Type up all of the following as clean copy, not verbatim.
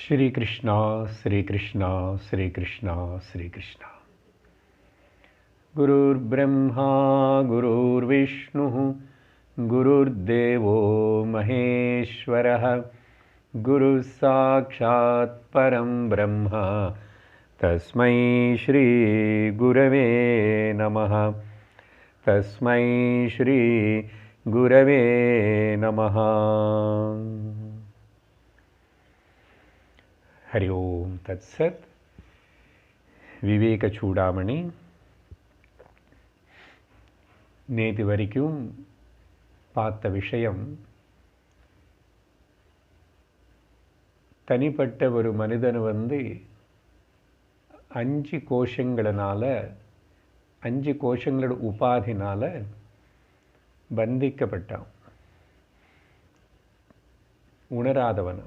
श्री कृष्णा श्री कृष्णा श्री कृष्णा श्री कृष्णा। गुरुर्ब्रह्मा गुरुर्विष्णुः गुरुर्देवो महेश्वरः गुरुः साक्षात् परं ब्रह्म तस्मै श्री गुरवे नमः। तस्मै श्री गुरवे नमः। हरि ओम तत्सत। विवेक चूडामणि நேற்று வரைக்கும் பார்த்த விஷயம், தனிப்பட்ட ஒரு மனிதன் அஞ்சு கோஷங்களனால, அஞ்சு கோஷங்களோட உபாதினால பந்திக்கப்பட்டான். உணராதவன்.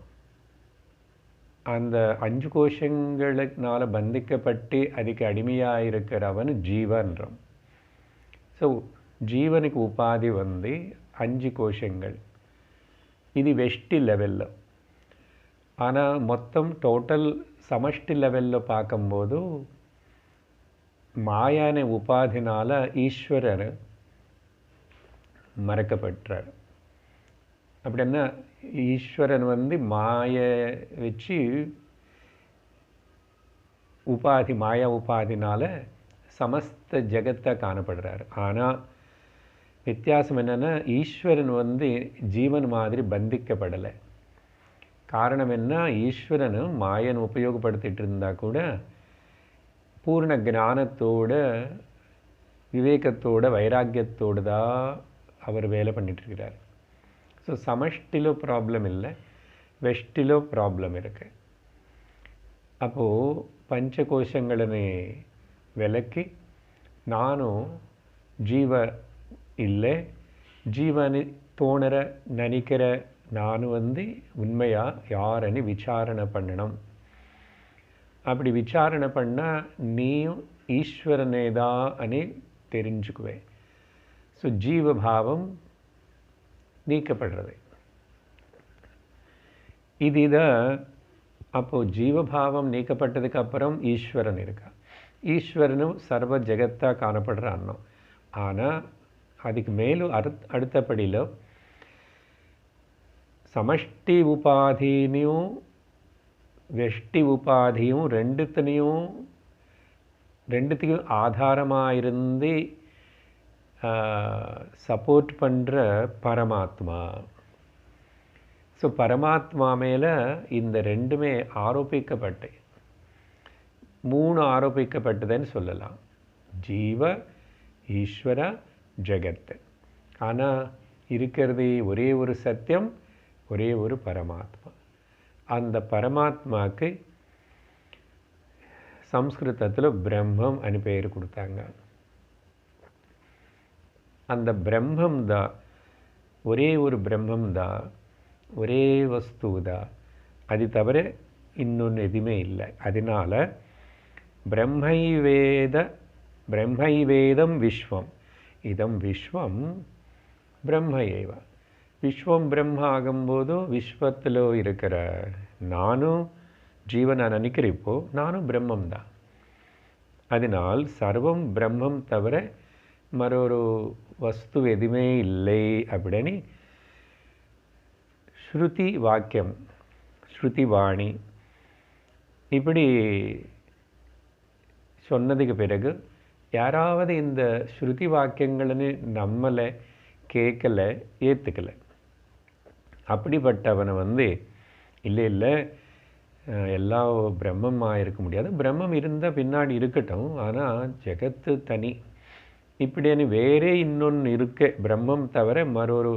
அந்த அஞ்சு கோஷங்களால பந்திக்கப்பட்டு அதுக்கு அடிமையாக இருக்கிறவன் ஜீவன்றம். ஸோ ஜீவனுக்கு உபாதி அஞ்சு கோஷங்கள். இது வெஷ்டி லெவலில். ஆனால் மொத்தம் டோட்டல் சமஷ்டி லெவலில் பார்க்கும்போது மாயான உபாதினால ஈஸ்வரர் மறக்கப்பட்டார். அப்படின்னா ஈஸ்வரன் மாய வச்சு உபாதி, மாயா உபாதினால சமஸ்த ஜெகத்தை காணப்படுறார். ஆனால் வித்தியாசம் என்னென்னா, ஈஸ்வரன் ஜீவன் மாதிரி பந்திக்கப்படலை. காரணம் என்ன? ஈஸ்வரன் மாயன் உபயோகப்படுத்திட்டு இருந்தால் கூட பூர்ண ஞானத்தோட, விவேகத்தோட, வைராக்கியத்தோடு தான் அவர் வேலை பண்ணிட்டுருக்கிறார். ஸோ சமஷ்டிலோ ப்ராப்ளம் இல்லை, வெஷ்டிலோ ப்ராப்ளம் இருக்கு. அப்போது பஞ்சகோஷங்களே விலக்கி நானும் ஜீவ இல்லை, ஜீவனு தோணுற நினைக்கிற நானும் உண்மையாக யாருன்னு விசாரணை பண்ணணும். அப்படி விசாரணை பண்ணால் நீயும் ஈஸ்வரனே தான் தெரிஞ்சுக்குவேன். ஸோ ஜீவபாவம் நீக்கப்படுறது. இதுதான். அப்போது ஜீவபாவம் நீக்கப்பட்டதுக்கு அப்புறம் ஈஸ்வரன் இருக்கா. ஈஸ்வரனும் சர்வ ஜெகத்தாக காணப்படுறான்னோ. ஆனால் அதுக்கு மேலும் அடுத்தபடியில் சமஷ்டி உபாதினையும் வெஷ்டி உபாதியும் ரெண்டுத்தையும் ஆதாரமாக இருந்து சப்போர்ட் பண்ணுற பரமாத்மா. ஸோ பரமாத்மா மேலே இந்த ரெண்டுமே ஆரோபிக்கப்பட்டு, மூணு ஆரோபிக்கப்பட்டதுன்னு சொல்லலாம். ஜீவ, ஈஸ்வர, ஜெகத். ஆனால் இருக்கிறது ஒரே ஒரு சத்தியம், ஒரே ஒரு பரமாத்மா. அந்த பரமாத்மாவுக்கு சம்ஸ்கிருதத்தில் பிரம்மம் அனு பேர் கொடுத்தாங்க. அந்த பிரம்மம் தான், ஒரே ஒரு பிரம்மம் தான், ஒரே வஸ்து தான். அது தவிர இன்னொன்று எதுவுமே இல்லை. அதனால் பிரம்மைவேதம் விஸ்வம் இதம் விஸ்வம் பிரம்மையேவ. விஸ்வம் பிரம்ம ஆகும்போது விஸ்வத்தில் இருக்கிற நானும் ஜீவனை நினைக்கிறப்போ நானும் பிரம்மம் தான். அதனால் சர்வம் பிரம்மம் தவிர மற்றொரு வஸ்து எதுவுமே இல்லை அப்படின்னு ஸ்ருதி வாக்கியம், ஸ்ருதி வாணி இப்படி சொன்னதுக்கு பிறகு யாராவது இந்த ஸ்ருதி வாக்கியங்கள்னு நம்மளை கேட்கலை, ஏற்றுக்கலை. அப்படிப்பட்டவனை இல்லை இல்லை எல்லாம் பிரம்மமாக இருக்க முடியாது, பிரம்மம் இருந்தால் பின்னாடி இருக்கட்டும், ஆனால் ஜெகத்து தனி இப்படின்னு வேறே இன்னொன்று இருக்க, பிரம்மம் தவிர மற்றொரு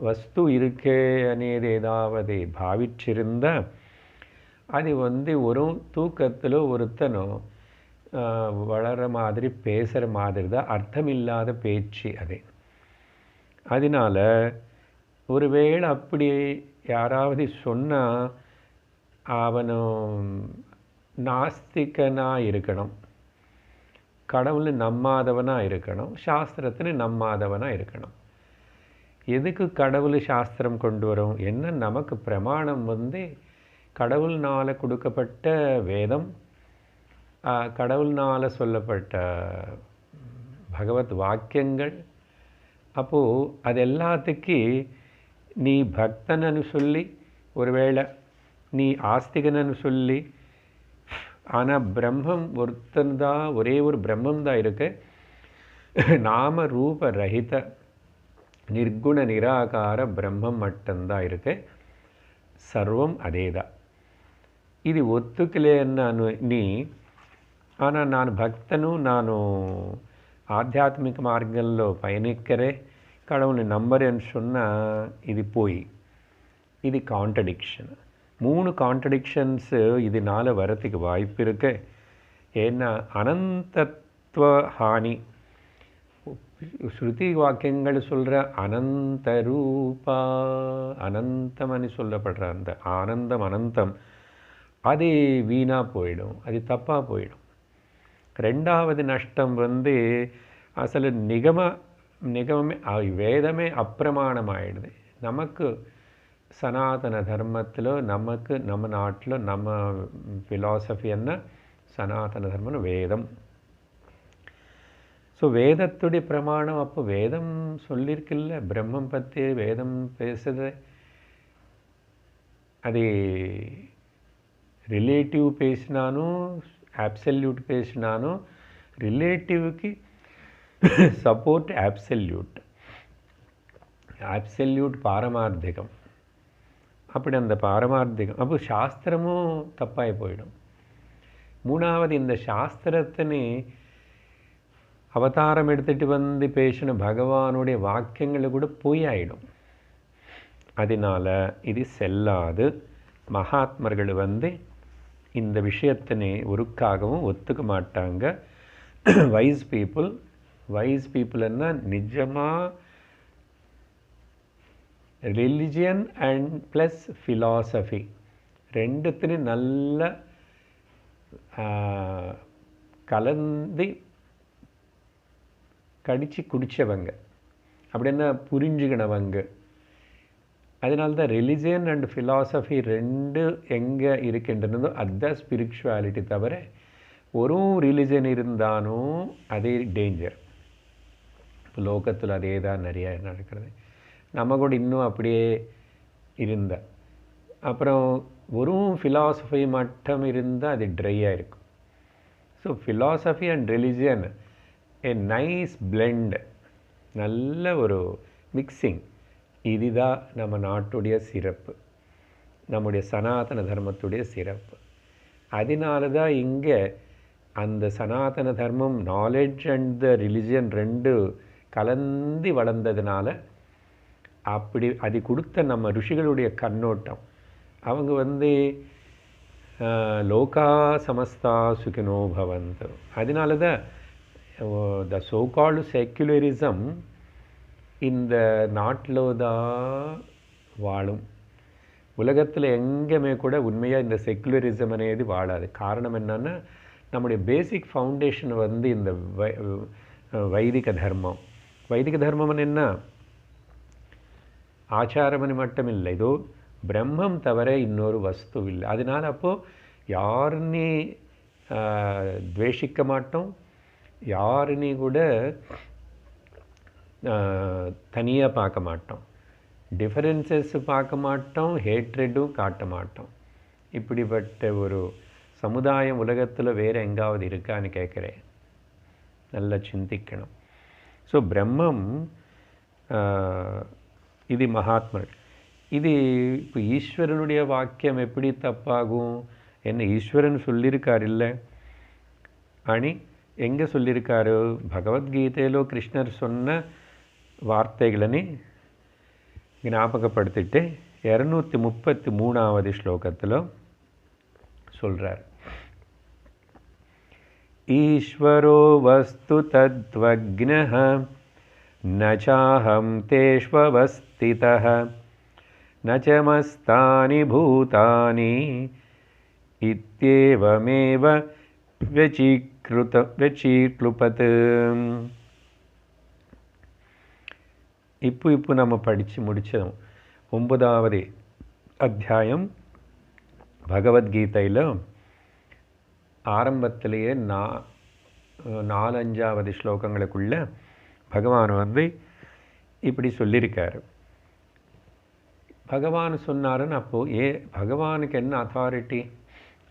வஸ்து இருக்கே అనేది ஏதாவது பாவிச்சிருந்தால் அது ஒரு தூக்கத்தில் ஒருத்தனும் வளர மாதிரி பேசுகிற மாதிரி தான், அர்த்தமில்லாத பேச்சு அது. அதனால் ஒருவேளை அப்படி யாராவது சொன்னால் அவனும் நாஸ்திகனாக இருக்கணும், கடவுள் நம்பாதவனாக இருக்கணும், சாஸ்திரത്തിന് நம்பாதவனாக இருக்கணும். எதுக்கு கடவுள் சாஸ்திரம் கொண்டு வரும்? என்ன நமக்கு பிரமாணம் கடவுள்னால் கொடுக்கப்பட்ட வேதம், கடவுள்னால் சொல்லப்பட்ட பகவத் வாக்கியங்கள். அப்போது அது எல்லாத்துக்கு நீ பக்தனன்னு சொல்லி, ஒருவேளை நீ ஆஸ்திகனன்னு சொல்லி, ஆனால் பிரம்மம் ஒருத்தன்தான், ஒரே ஒரு பிரம்மம்தான் இருக்கு. நாம ரூப ரஹித நிர்குண நிராகார பிரம்மம் மட்டும்தான் இருக்கு. சர்வம் அதே தான். இது ஒத்துக்கலேன்னு நீ, ஆனால் நான் பக்தனு, நான் ஆத்தியாத்மிக మార్గంలో பயணிக்கிறே, கடவுளை நம்புறேன்னு சொன்னால் இது போய், இது கான்ட்ரடிக்ஷன். 3 கான்ட்ரடிக்ஷன்ஸு இதனால் வரத்துக்கு வாய்ப்பு இருக்கு. ஏன்னா அனந்தத்துவ ஹானி, ஸ்ருதி வாக்கியங்கள் சொல்கிற அனந்த ரூபா, அனந்தம்னு சொல்லப்படுற அந்த ஆனந்தம் அனந்தம், அது வீணாக போயிடும், அது தப்பாக போயிடும். ரெண்டாவது நஷ்டம் அசలు நிகமமே வேதமே அப்பிரமாணமாயிடுது. நமக்கு சனாதன தர்மத்தில், நமக்கு நம்ம நாட்டில் நம்ம ஃபிலாசபி என்ன, சனாதன தர்மம் வேதம். ஸோ வேதத்துடைய பிரமாணம். அப்போ வேதம் சொல்லியிருக்கில்ல, பிரம்மம் பற்றி வேதம் பேசுது. அது ரிலேட்டிவ் பேசினாலும் அப்சல்யூட் பேசினாலும், ரிலேட்டிவ்க்கு சப்போர்ட் அப்சல்யூட், அப்சல்யூட் பாரமார்த்திகம். அப்படி அந்த பாரமார்த்திகம், அப்போ சாஸ்திரமும் தப்பாகி போயிடும். மூணாவது, இந்த சாஸ்திரத்தினே அவதாரம் எடுத்துகிட்டு பேசின பகவானுடைய வாக்கியங்களை கூட பொய் ஆயிடும். அதனால் இது செல்லாது. மகாத்மர்கள் இந்த விஷயத்தினை ஒருக்காகவும் ஒத்துக்க மாட்டாங்க. வைஸ் பீப்புள்னா நிஜமாக ரிலிஜியன் அண்ட் ப்ளஸ் ஃபிலாசபி ரெண்டுத்தினையும் நல்ல கலந்து கடிச்சு குடித்தவங்க, அப்படின்னா புரிஞ்சுக்கினவங்க. அதனால்தான் ரிலிஜியன் அண்ட் ஃபிலாசபி ரெண்டு எங்கே இருக்கின்றனதோ அதுதான் ஸ்பிரிச்சுவாலிட்டி. தவிர ஒரு ரிலிஜன் இருந்தாலும் அதே டேஞ்சர். இப்போ லோகத்தில் அதே தான் நிறைய நடக்கிறது. நம்ம கூட இன்னும் அப்படியே இருந்த அப்புறம் ஒரு ஃபிலாசபி மட்டும் இருந்தால் அது ட்ரையாக இருக்கும். So philosophy and religion a nice blend, நல்ல ஒரு மிக்சிங். இதுதான் நம்ம நாட்டுடைய சிறப்பு, நம்முடைய சனாதன தர்மத்துடைய சிறப்பு. அதனால தான் இங்கே அந்த சனாதன தர்மம் நாலேஜ் அண்ட் த ரிலிஜியன் ரெண்டு கலந்து வளர்ந்ததுனால அப்படி அது கொடுத்த நம்ம ருஷிகளுடைய கண்ணோட்டம். அவங்க லோகா சமஸ்தா சுகினோ பவந்து. அதனால தான் த சோ கால்டு செக்யுலரிசம் இந்த நாட்டில் தான் வாழும். உலகத்தில் எங்கேயுமே கூட உண்மையாக இந்த செக்குலரிசம் అనేది வாழாது. காரணம் என்னன்னா, நம்முடைய பேசிக் ஃபவுண்டேஷன் இந்த வைதிக தர்மம். வைதிக தர்மம் என்ன, ஆச்சாரமனு மட்டும் இல்லை, இதோ பிரம்மம் தவிர இன்னொரு வஸ்து இல்லை. அதனால் அப்போது யாருன்னே துவேஷிக்க மாட்டோம், யாருன்னே கூட தனியாக பார்க்க மாட்டோம், டிஃபரன்சஸ் பார்க்க மாட்டோம், ஹேட்ரெட்டும் காட்ட மாட்டோம். இப்படிப்பட்ட ஒரு சமுதாயம் உலகத்தில் வேறு எங்காவது இருக்கான்னு கேட்குறேன். நல்லா சிந்திக்கணும். ஸோ பிரம்மம் இது மகாத்மர்கள். இது இப்போ ஈஸ்வரனுடைய வாக்கியம் எப்படி தப்பாகும்? என்ன ஈஸ்வரன் சொல்லியிருக்கார் இல்லை அணி எங்கே சொல்லியிருக்காரு? பகவத்கீதையிலோ கிருஷ்ணர் சொன்ன வார்த்தைகளனி ஞாபகப்படுத்திட்டு 233வது ஸ்லோகத்தில் சொல்கிறார். ஈஸ்வரோ வஸ்து தத்வக்ஞः ந சாஹம் தேஷ்வவஸ்திதः ந ச மஸ்தானி பூதானி இத்யேவமேவ வெச்சீக்ளுபத். இப்போ நம்ம படித்து முடித்தோம் 9வது அத்தியாயம் பகவத்கீதையில் ஆரம்பத்திலேயே 4-5வது ஸ்லோகங்களுக்குள்ள பகவான் வந்து இப்படி சொல்லியிருக்காரு. பகவான் சொன்னாருன்னு அப்போது பகவானுக்கு என்ன அத்தாரிட்டி?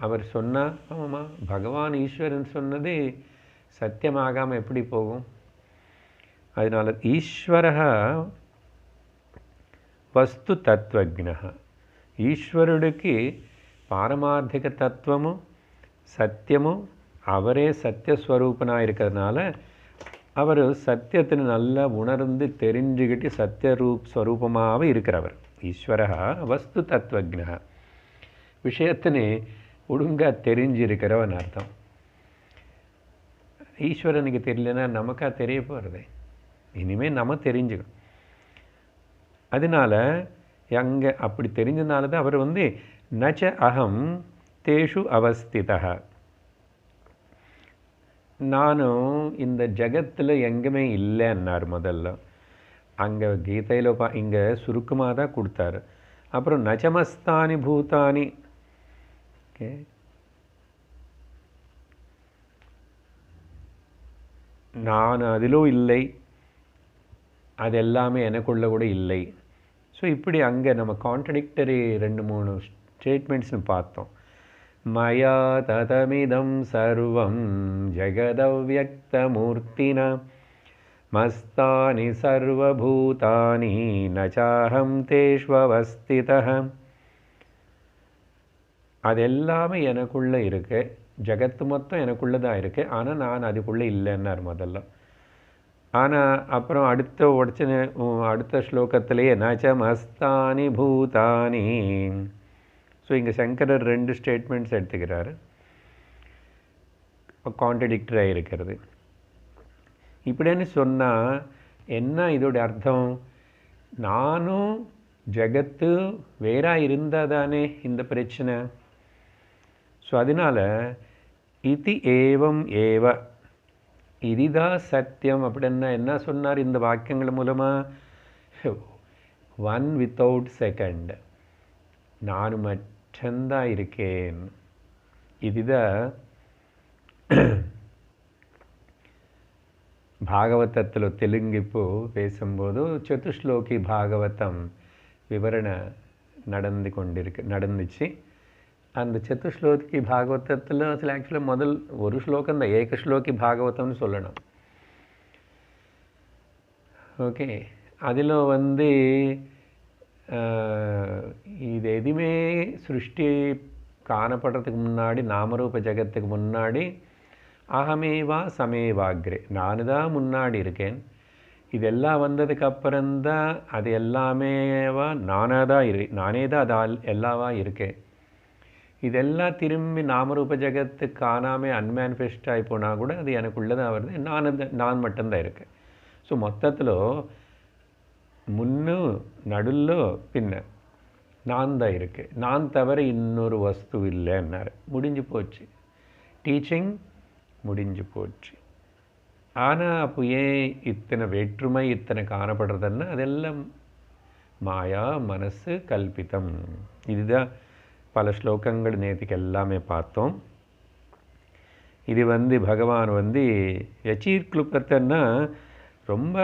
அவர் சொன்னால் ஆமாம், பகவான் ஈஸ்வரன் சொன்னது சத்தியமாகாமல் எப்படி போகும்? அதனால் ஈஸ்வரः வஸ்து தத்துவஜ்ஞः. ஈஸ்வருడికి பாரமார்த்திக தத்துவமும் சத்தியமும் அவரே சத்தியஸ்வரூபனாக இருக்கிறதுனால அவர் சத்தியத்தின் நல்லா உணர்ந்து தெரிஞ்சுக்கிட்டு ஸ்வரூபமாகவே இருக்கிறவர். ஈஸ்வரः வஸ்து தத்துவஜ்ஞः, விஷயத்தினை ஒழுங்காக தெரிஞ்சிருக்கிறவன் அர்த்தம். ஈஸ்வரனுக்கு தெரியலன்னா நமக்கா தெரிய போகிறது? இனிமேல் நம்ம தெரிஞ்சுக்கணும். அதனால் அங்கே அப்படி தெரிஞ்சதுனால தான் அவர் வந்து நச்ச அகம் தேஷு அவஸ்திதः, நானும் இந்த ஜகத்தில் எங்கேயுமே இல்லைன்னார் முதல்ல. அங்கே கீதையில் இங்கே சுருக்கமாக தான் கொடுத்தாரு. அப்புறம் நச்சமஸ்தானி பூதானி, ஓகே, நான் அதிலும் இல்லை, அது எல்லாமே எனக்குள்ள கூட இல்லை. ஸோ இப்படி அங்கே நம்ம கான்ட்ரடிக்டரி 2-3 ஸ்டேட்மெண்ட்ஸ்னு பார்த்தோம். மயா ததமிதம் சர்வம் ஜெகதவ்யக்தமூர்த்தினா மஸ்தானி சர்வபூதானி நச்சாஹம் தேஷ்வவஸ்திதः. அது எல்லாமே எனக்குள்ளே இருக்கு, ஜகத்து மொத்தம் எனக்குள்ளே தான் இருக்கு, ஆனால் நான் அதுக்குள்ளே இல்லைன்னார் முதல்ல. ஆனால் அப்புறம் அடுத்த ஸ்லோகத்திலேயே நச்ச மஸ்தானி பூதானி. ஸோ இங்கே சங்கரர் 2 ஸ்டேட்மெண்ட்ஸ் எடுத்துக்கிறாரு, கான்ட்ரடிக்டராக இருக்கிறது. இப்படின்னு சொன்னால் என்ன இதோட அர்த்தம்? நானும் ஜகத்து வேறாக இருந்தால் தானே இந்த பிரச்சனை. ஸோ அதனால் இது ஏவம் ஏவ, இதுதான் சத்தியம் அப்படின்னா என்ன சொன்னார் இந்த வாக்கியங்கள் மூலமாக? ஒன் வித்தவுட் செகண்ட், நான் மட்டும்தான் இருக்கேன். இதுதான் பாகவதத்தில் தெலுங்கு இப்போ பேசும்போது சதுஸ்லோகி பாகவதம் விவரண நடந்துச்சு. அந்த சதுஸ்லோகி பாகவதத்தில் சில ஆக்சுவலாக முதல் ஒரு ஸ்லோகம் தான் ஏகஸ்லோகி பாகவதம்னு சொல்லணும். ஓகே, அதில் வந்து இது எதுவுமே சிருஷ்டி காணப்படுறதுக்கு முன்னாடி, நாமரூப ஜகத்துக்கு முன்னாடி அகமேவா சமேவாக்ரே, நான் தான் முன்னாடி இருக்கேன். இதெல்லாம் வந்ததுக்கு அப்புறம்தான் அது எல்லாமேவா நானே தான் அது எல்லாவா இருக்கேன். இதெல்லாம் திரும்பி நாமரூப ஜகத்து காணாமல் அன்மேனிஃபெஸ்ட் ஆகி போனால் கூட அது எனக்குள்ளே தான் வருது, நான் மட்டும்தான் இருக்கேன். ஸோ மொத்தத்தில் முன்னு நடுல்லோ பின்ன நான் தான் இருக்கேன், நான் தவிர இன்னொரு வஸ்து இல்லைன்னாரு. முடிஞ்சு போச்சு, டீச்சிங் முடிஞ்சு போச்சு. ஆனால் அப்போ ஏன் இத்தனை வேற்றுமை இத்தனை காணப்படுறதுன்னா அதெல்லாம் மாயா, மனசு, கல்பித்தம். இதுதான் பல ஸ்லோகங்கள் நேற்றுக்கு எல்லாமே பார்த்தோம். இது வந்து பகவான் வந்து யச்சீர்க்ளுப்பத்தன்னா ரொம்ப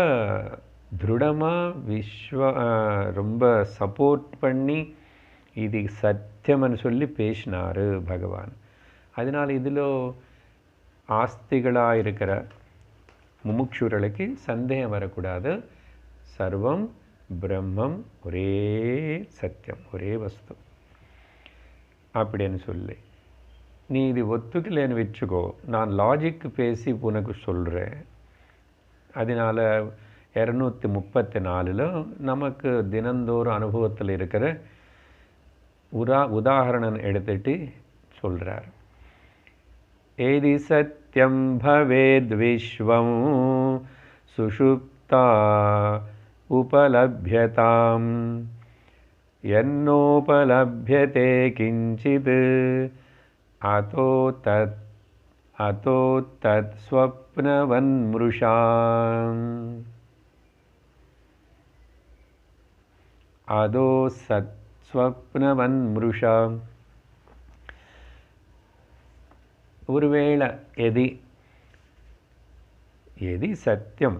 திருடமாக ரொம்ப சப்போர்ட் பண்ணி இது சத்தியம்னு சொல்லி பேசினார் பகவான். அதனால் இதில் ஆஸ்திகளாக இருக்கிற முமுட்சுர்களுக்கு சந்தேகம் வரக்கூடாது. சர்வம் பிரம்மம், ஒரே சத்தியம், ஒரே வஸ்து அப்படின்னு சொல்லி நீ இது ஒத்துக்கலைன்னு வச்சுக்கோ, நான் லாஜிக்கு பேசி உனக்கு சொல்கிறேன். அதனால் 234 நமக்கு தினந்தோறும் அனுபவத்தில் இருக்கிற உதாரணம் எடுத்துட்டு சொல்கிறார். ஏதி சத்யம் பவேத் விஸ்வம் சுஷுப்தா உபலப்யதாம் யன்னோபலப்யதே கிஞ்சித் அதோ தத் ஸ்வப்னவன்மிருஷாம் அதோ சத் ஸ்வப்னவன்மிருஷாம். ஒருவேளை यदि सत्यम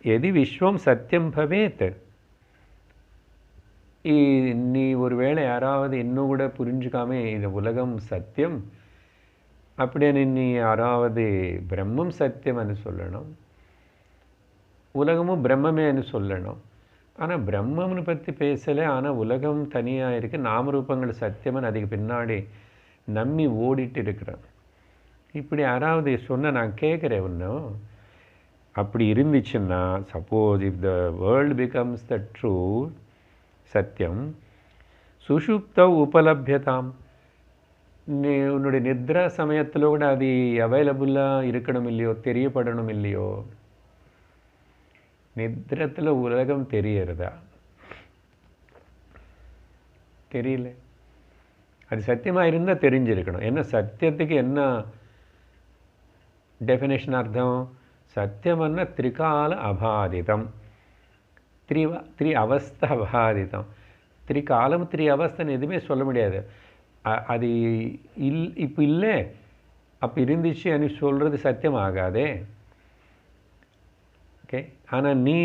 यदि विश्वम सत्यम भवेत நீ ஒருவேளை யாராவது இன்னும் கூட புரிஞ்சுக்காம இந்த உலகம் சத்தியம் அப்படின்னு நீ யாராவது பிரம்மம் சத்தியம்னு சொல்லணும், உலகமும் பிரம்மமேன்னு சொல்லணும். ஆனால் பிரம்மம்னு பற்றி பேசலை, ஆனால் உலகம் தனியாக இருக்குது, நாமரூபங்கள் சத்தியம்னு அதுக்கு பின்னாடி நம்பி ஓடிட்டு இருக்கிறோம். இப்படி யாராவது சொன்ன நான் கேட்குறேன். ஒன்றும் அப்படி இருந்துச்சுன்னா, suppose if the world becomes the true சத்தியம் சுஷுப்த உபலபியதாம், நீ உன்னுடைய நித்ரா சமயத்தில் கூட அது அவைலபிளாக இருக்கணும் இல்லையோ, தெரியப்படணும் இல்லையோ. நித்ரத்தில் உலகம் தெரியறதா? தெரியல. அது சத்தியமாக இருந்தால் தெரிஞ்சிருக்கணும். என்ன சத்தியத்துக்கு என்ன டெஃபினேஷன் அர்த்தம்? சத்தியம்னா திரிகால அபாதிதம், த்ரீ அவஸ்தை அபாதிதம். திரிகாலம் த்ரீ அவஸ்தைன்னு எதுவுமே சொல்ல முடியாது. அது இப்போ இல்லை, அப்போ இருந்துச்சு அனு சொல்கிறது சத்தியம் ஆகாதே. ஓகே, ஆனால் நீ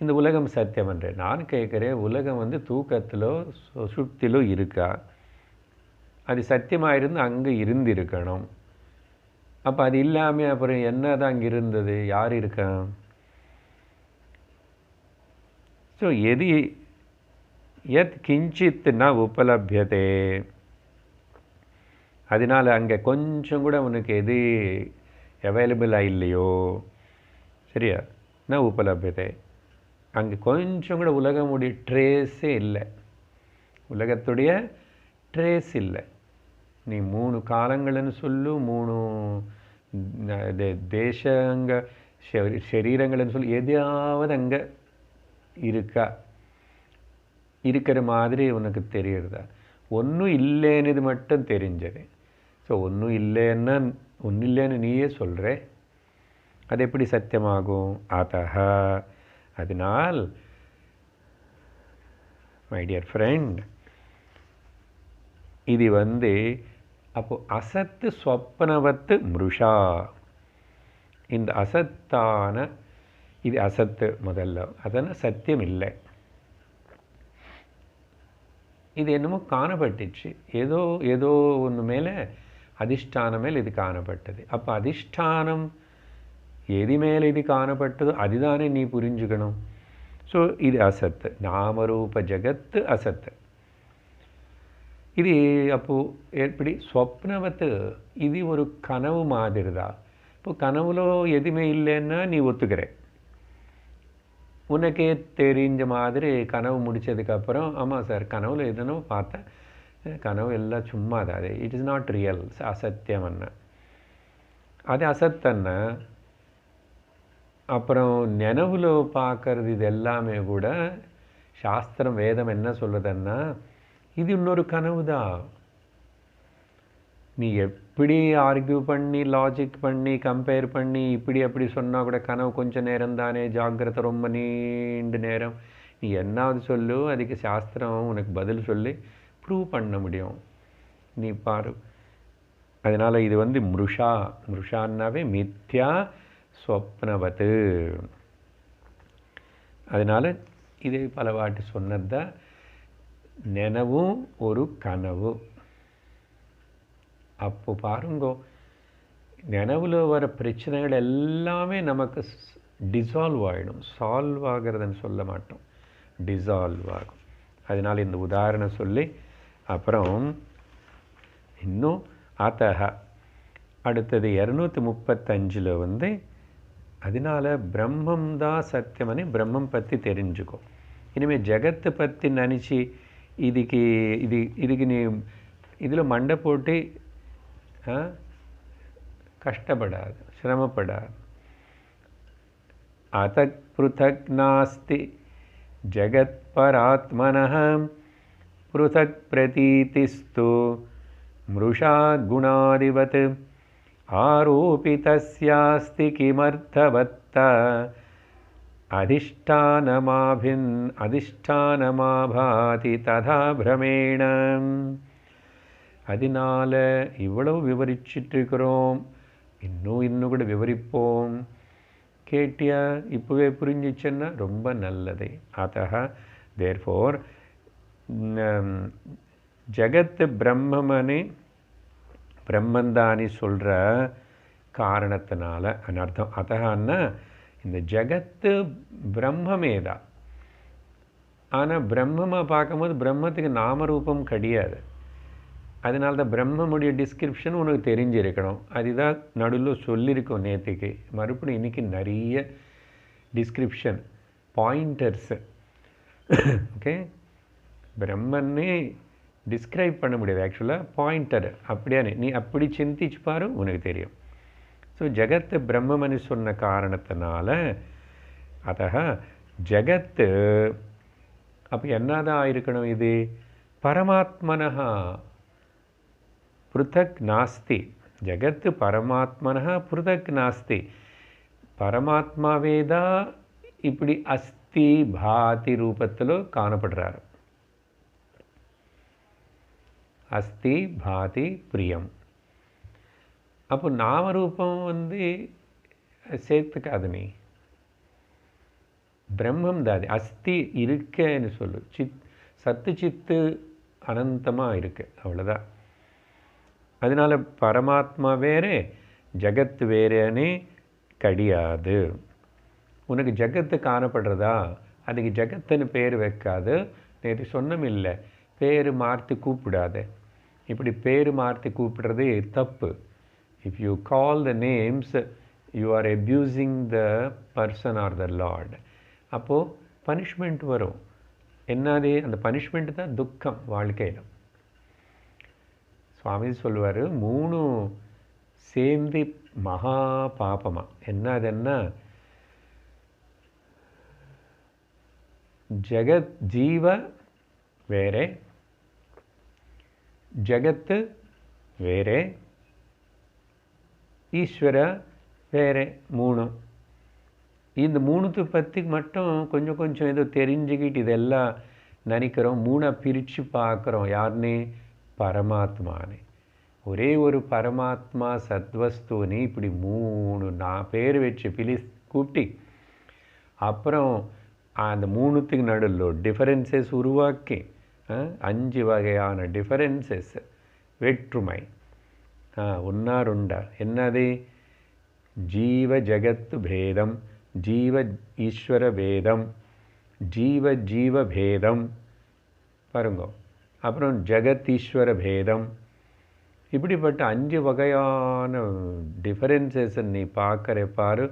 இந்த உலகம் சத்தியம்ன்ற நான் கேட்குறேன், உலகம் தூக்கத்திலோ சுத்திலோ இருக்கா? அது சத்தியமாக இருந்து அங்கே இருந்திருக்கணும். அப்போ அது இல்லாமல் அப்புறம் என்ன தான் அங்கே இருந்தது? யார் இருக்கா? ஸோ எது எத் கிஞ்சித் ந உபலபியதே, அதனால் அங்கே கொஞ்சம் கூட உனக்கு எது அவைலபிளாக இல்லையோ, சரியா? ந உபலபியதே, அங்கே கொஞ்சம் கூட உலகமுடைய ட்ரேஸே இல்லை, உலகத்துடைய ட்ரேஸ் இல்லை. நீ 3 காலங்கள்னு சொல்லு, 3 தேசங்க சரீரங்கள்னு சொல்லி எதையாவது அங்கே இருக்கா? இருக்கிற மாதிரி உனக்கு தெரியுறதா? ஒன்றும் இல்லைன்னு மட்டும் தெரிஞ்சது. ஸோ ஒன்றும் இல்லைன்னா ஒன்றும் இல்லைன்னு நீயே சொல்கிற, அது எப்படி சத்தியமாகும்? அதனால் மை டியர் ஃப்ரெண்ட், இது அப்போ அசத்து ஸ்வப்னவத்து மிருஷா, இந்த அசத்தான இது அசத்து முதல்ல, அதனால் சத்தியம் இல்லை. இது என்னமோ காணப்பட்டுச்சு, ஏதோ ஒன்று மேலே அதிஷ்டானம் மேல் இது காணப்பட்டது. அப்போ அதிஷ்டானம் எது மேலே இது காணப்பட்டதோ அதுதானே நீ புரிஞ்சுக்கணும். ஸோ இது அசத்து, நாமரூப ஜகத்து அசத்து. இது அப்போது எப்படி ஸ்வப்னவத்து, இது ஒரு கனவு மாதிரி தான். இப்போ கனவுல எதுவுமே இல்லைன்னா நீ ஒத்துக்கிற, உனக்கே தெரிஞ்ச மாதிரி கனவு முடித்ததுக்கப்புறம் ஆமாம் சார் கனவுல எதுனோ பார்த்தேன், கனவு எல்லாம் சும்மா தான், அது இட் இஸ் நாட் ரியல், அசத்தியம்னா அது அசத்தன்னா. அப்புறம் நினைவுல பார்க்கறது இது எல்லாமே கூட சாஸ்திரம் வேதம் என்ன சொல்லுதுன்னா இது இன்னொரு கனவு தான். நீ எப்படி ஆர்கியூ பண்ணி லாஜிக் பண்ணி கம்பேர் பண்ணி இப்படி அப்படி சொன்னால் கூட கனவு கொஞ்சம் நேரம் தானே, ஜாக்கிரதை ரொம்ப நீண்ட நேரம், நீ என்னாவது சொல்லு, அதுக்கு சாஸ்திரம் உனக்கு பதில் சொல்லி ப்ரூவ் பண்ண முடியும். நீ பாரு. அதனால் இது மிருஷான்னாவே மித்யா ஸ்வப்னவத்து. அதனால் இது பல வாட்டி சொன்னது தான், நினைவும் ஒரு கனவு. அப்போ பாருங்கோ, நினைவில் வர பிரச்சனைகள் எல்லாமே நமக்கு டிசால்வ் ஆகிடும். சால்வ் ஆகிறதுன்னு சொல்ல மாட்டோம், டிசால்வ் ஆகும். அதனால் இந்த உதாரணம் சொல்லி அப்புறம் இன்னும் அடுத்தது 235 அதனால் பிரம்மம் தான் சத்தியம்னு பிரம்மம் பற்றி தெரிஞ்சுக்கோ. இனிமேல் ஜகத்தை பற்றி நினச்சி இதுக்கு நீ இதில் மண்டை போட்டு கஷ்டப்படாது, சிரமப்படாது. அதக் பிருதக் நாஸ்தி ஜகத் பராத்மனः பிருதக் பிரதீதிஸ்து மிருஷா குணாதிவத் ஆரோபிதஸ்யாஸ்தி கிமர்த்தவத்த அதிஷ்டானமாபாதி ததா பிரமேண. அதனால இவ்வளவு விவரிச்சிட்ருக்கிறோம், இன்னும் கூட விவரிப்போம். கேட்டியா? இப்போவே புரிஞ்சிச்சுன்னா ரொம்ப நல்லது. அத்தः தேர்ஃபோர் ஜகத்து பிரம்மமனே பிரம்மந்தானி சொல்கிற காரணத்தினால அனர்த்தம். அத்தகன்னா இந்த ஜகத்து பிரம்மமே தான். ஆனால் பிரம்மமாக பார்க்கும்போது பிரம்மத்துக்கு நாமரூபம் கிடையாது. அதனால தான் பிரம்மமுடைய டிஸ்கிரிப்ஷன் உனக்கு தெரிஞ்சிருக்கணும். அதுதான் நடுவில் சொல்லியிருக்கோம் நேற்றுக்கு. மறுபடியும் இன்றைக்கி நிறைய டிஸ்கிரிப்ஷன் பாயிண்டர்ஸு. ஓகே, பிரம்மன்னே டிஸ்கிரைப் பண்ண முடியாது, ஆக்சுவலாக பாயிண்டர். அப்படியானே நீ அப்படி சிந்திச்சு பாரு, உனக்கு தெரியும். ஸோ ஜகத்து பிரம்மன்னு சொன்ன காரணத்தினால அத்தः ஜகத்து அப்போ என்னதான் ஆயிருக்கணும்? இது பரமாத்மனஹா பிருத்தக் நாஸ்தி. ஜகத்து பரமாத்மனஹா பிருத்தக் நாஸ்தி. பரமாத்மாவே தான் இப்படி அஸ்தி பாதி ரூபத்தில் காணப்படுறாரு. அஸ்தி பாதி பிரியம். அப்போ நாமரூபம் சேர்த்துக்காது. நீ பிரம்மம் தாது அஸ்தி இருக்கன்னு சொல்லு. சத்து சித்து அனந்தமாக இருக்கு, அவ்வளோதான். அதனால பரமாத்மா வேறே ஜகத்து வேறேன்னு கிடையாது. உனக்கு ஜகத்து காணப்படுறதா, அதுக்கு ஜகத்துன்னு பேர் வைக்காது. நேற்று சொன்னமில்லை, பேர் மாற்றி கூப்பிடாது. இப்படி பேர் மாற்றி கூப்பிடுறது தப்பு. If you call the names, you are abusing the person or the Lord. அப்போது பனிஷ்மெண்ட் வரும். என்னது அந்த பனிஷ்மெண்ட் தான் துக்கம் வாழ்க்கையில். சுவாமி சொல்லுவார், 3 சேர்ந்து மகா பாபமா. என்னதுன்னா ஜகத் ஜீவ வேறே, ஜகத்து வேறே, ஈஸ்வர வேறே. 3. இந்த 3 பற்றி மட்டும் கொஞ்சம் ஏதோ தெரிஞ்சுக்கிட்டு இதெல்லாம் நினைக்கிறோம். 3 பிரித்து பார்க்குறோம். யாருன்னு? பரமாத்மானே. ஒரே ஒரு பரமாத்மா சத்வஸ்துன்னு இப்படி 3 பேர் வச்சு கூப்பிட்டு அப்புறம் அந்த 3த்துக்கு நடுவில் டிஃபரன்சஸ் உருவாக்கி 5 வகையான டிஃபரன்சஸ் வேற்றுமை. ஒன்றா ரெண்டா? என்னது? ஜீவ ஜகத்து பேதம், ஜீவ ஈஸ்வர பேதம், ஜீவ பேதம் பாருங்க. அப்புறம் ஜகத் ஈஸ்வர பேதம். இப்படிப்பட்ட 5 வகையான டிஃபரன்சஸ் நீ பார்க்குற பாரு.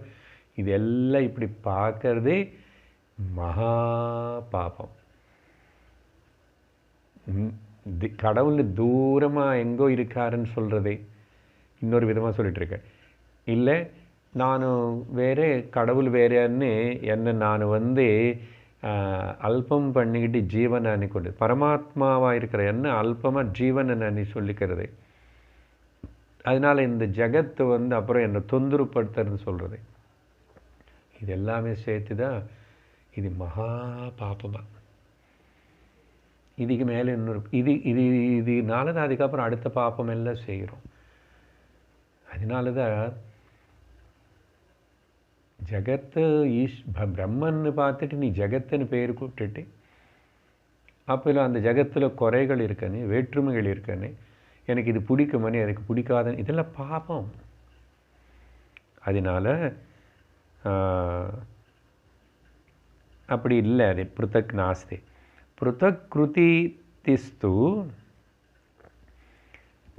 இதெல்லாம் இப்படி பார்க்கறதே மகா பாபம். கடவுள் தூரமாக எங்கோ இருக்காருன்னு சொல்கிறதே இன்னொரு விதமாக சொல்லிகிட்ருக்கேன். இல்லை நான் வேறே கடவுள் வேறேன்னு என்னை நான் அல்பம் பண்ணிக்கிட்டு ஜீவனை அன்னிக்கொண்டு பரமாத்மாவாக இருக்கிற என்ன அல்பமாக ஜீவனை அன்னி சொல்லிக்கிறது. அதனால் இந்த ஜகத்து அப்புறம் என்னை தொந்தரப்படுத்துறதுன்னு சொல்கிறது. இது எல்லாமே சேர்த்து தான் இது மகா பாப்பமாக. இதுக்கு மேலே இன்னொரு இதனால தான் அதுக்கப்புறம் அடுத்த பாப்பம் எல்லாம் செய்கிறோம். அதனால தான் ஜகத்து பிரம்மன்னு பார்த்துட்டு நீ ஜகத்துன்னு பேர் கூப்பிட்டுட்டு அப்போ அந்த ஜகத்தில் குறைகள் இருக்கன்னு, வேற்றுமைகள் இருக்கன்னு, எனக்கு இது பிடிக்குமனு எனக்கு பிடிக்காதுன்னு, இதெல்லாம் பாபம். அதனால அப்படி இல்லை. அது பிருத்தக் நாஸ்தி. பிருத்தக் கிருதி திஸ்து.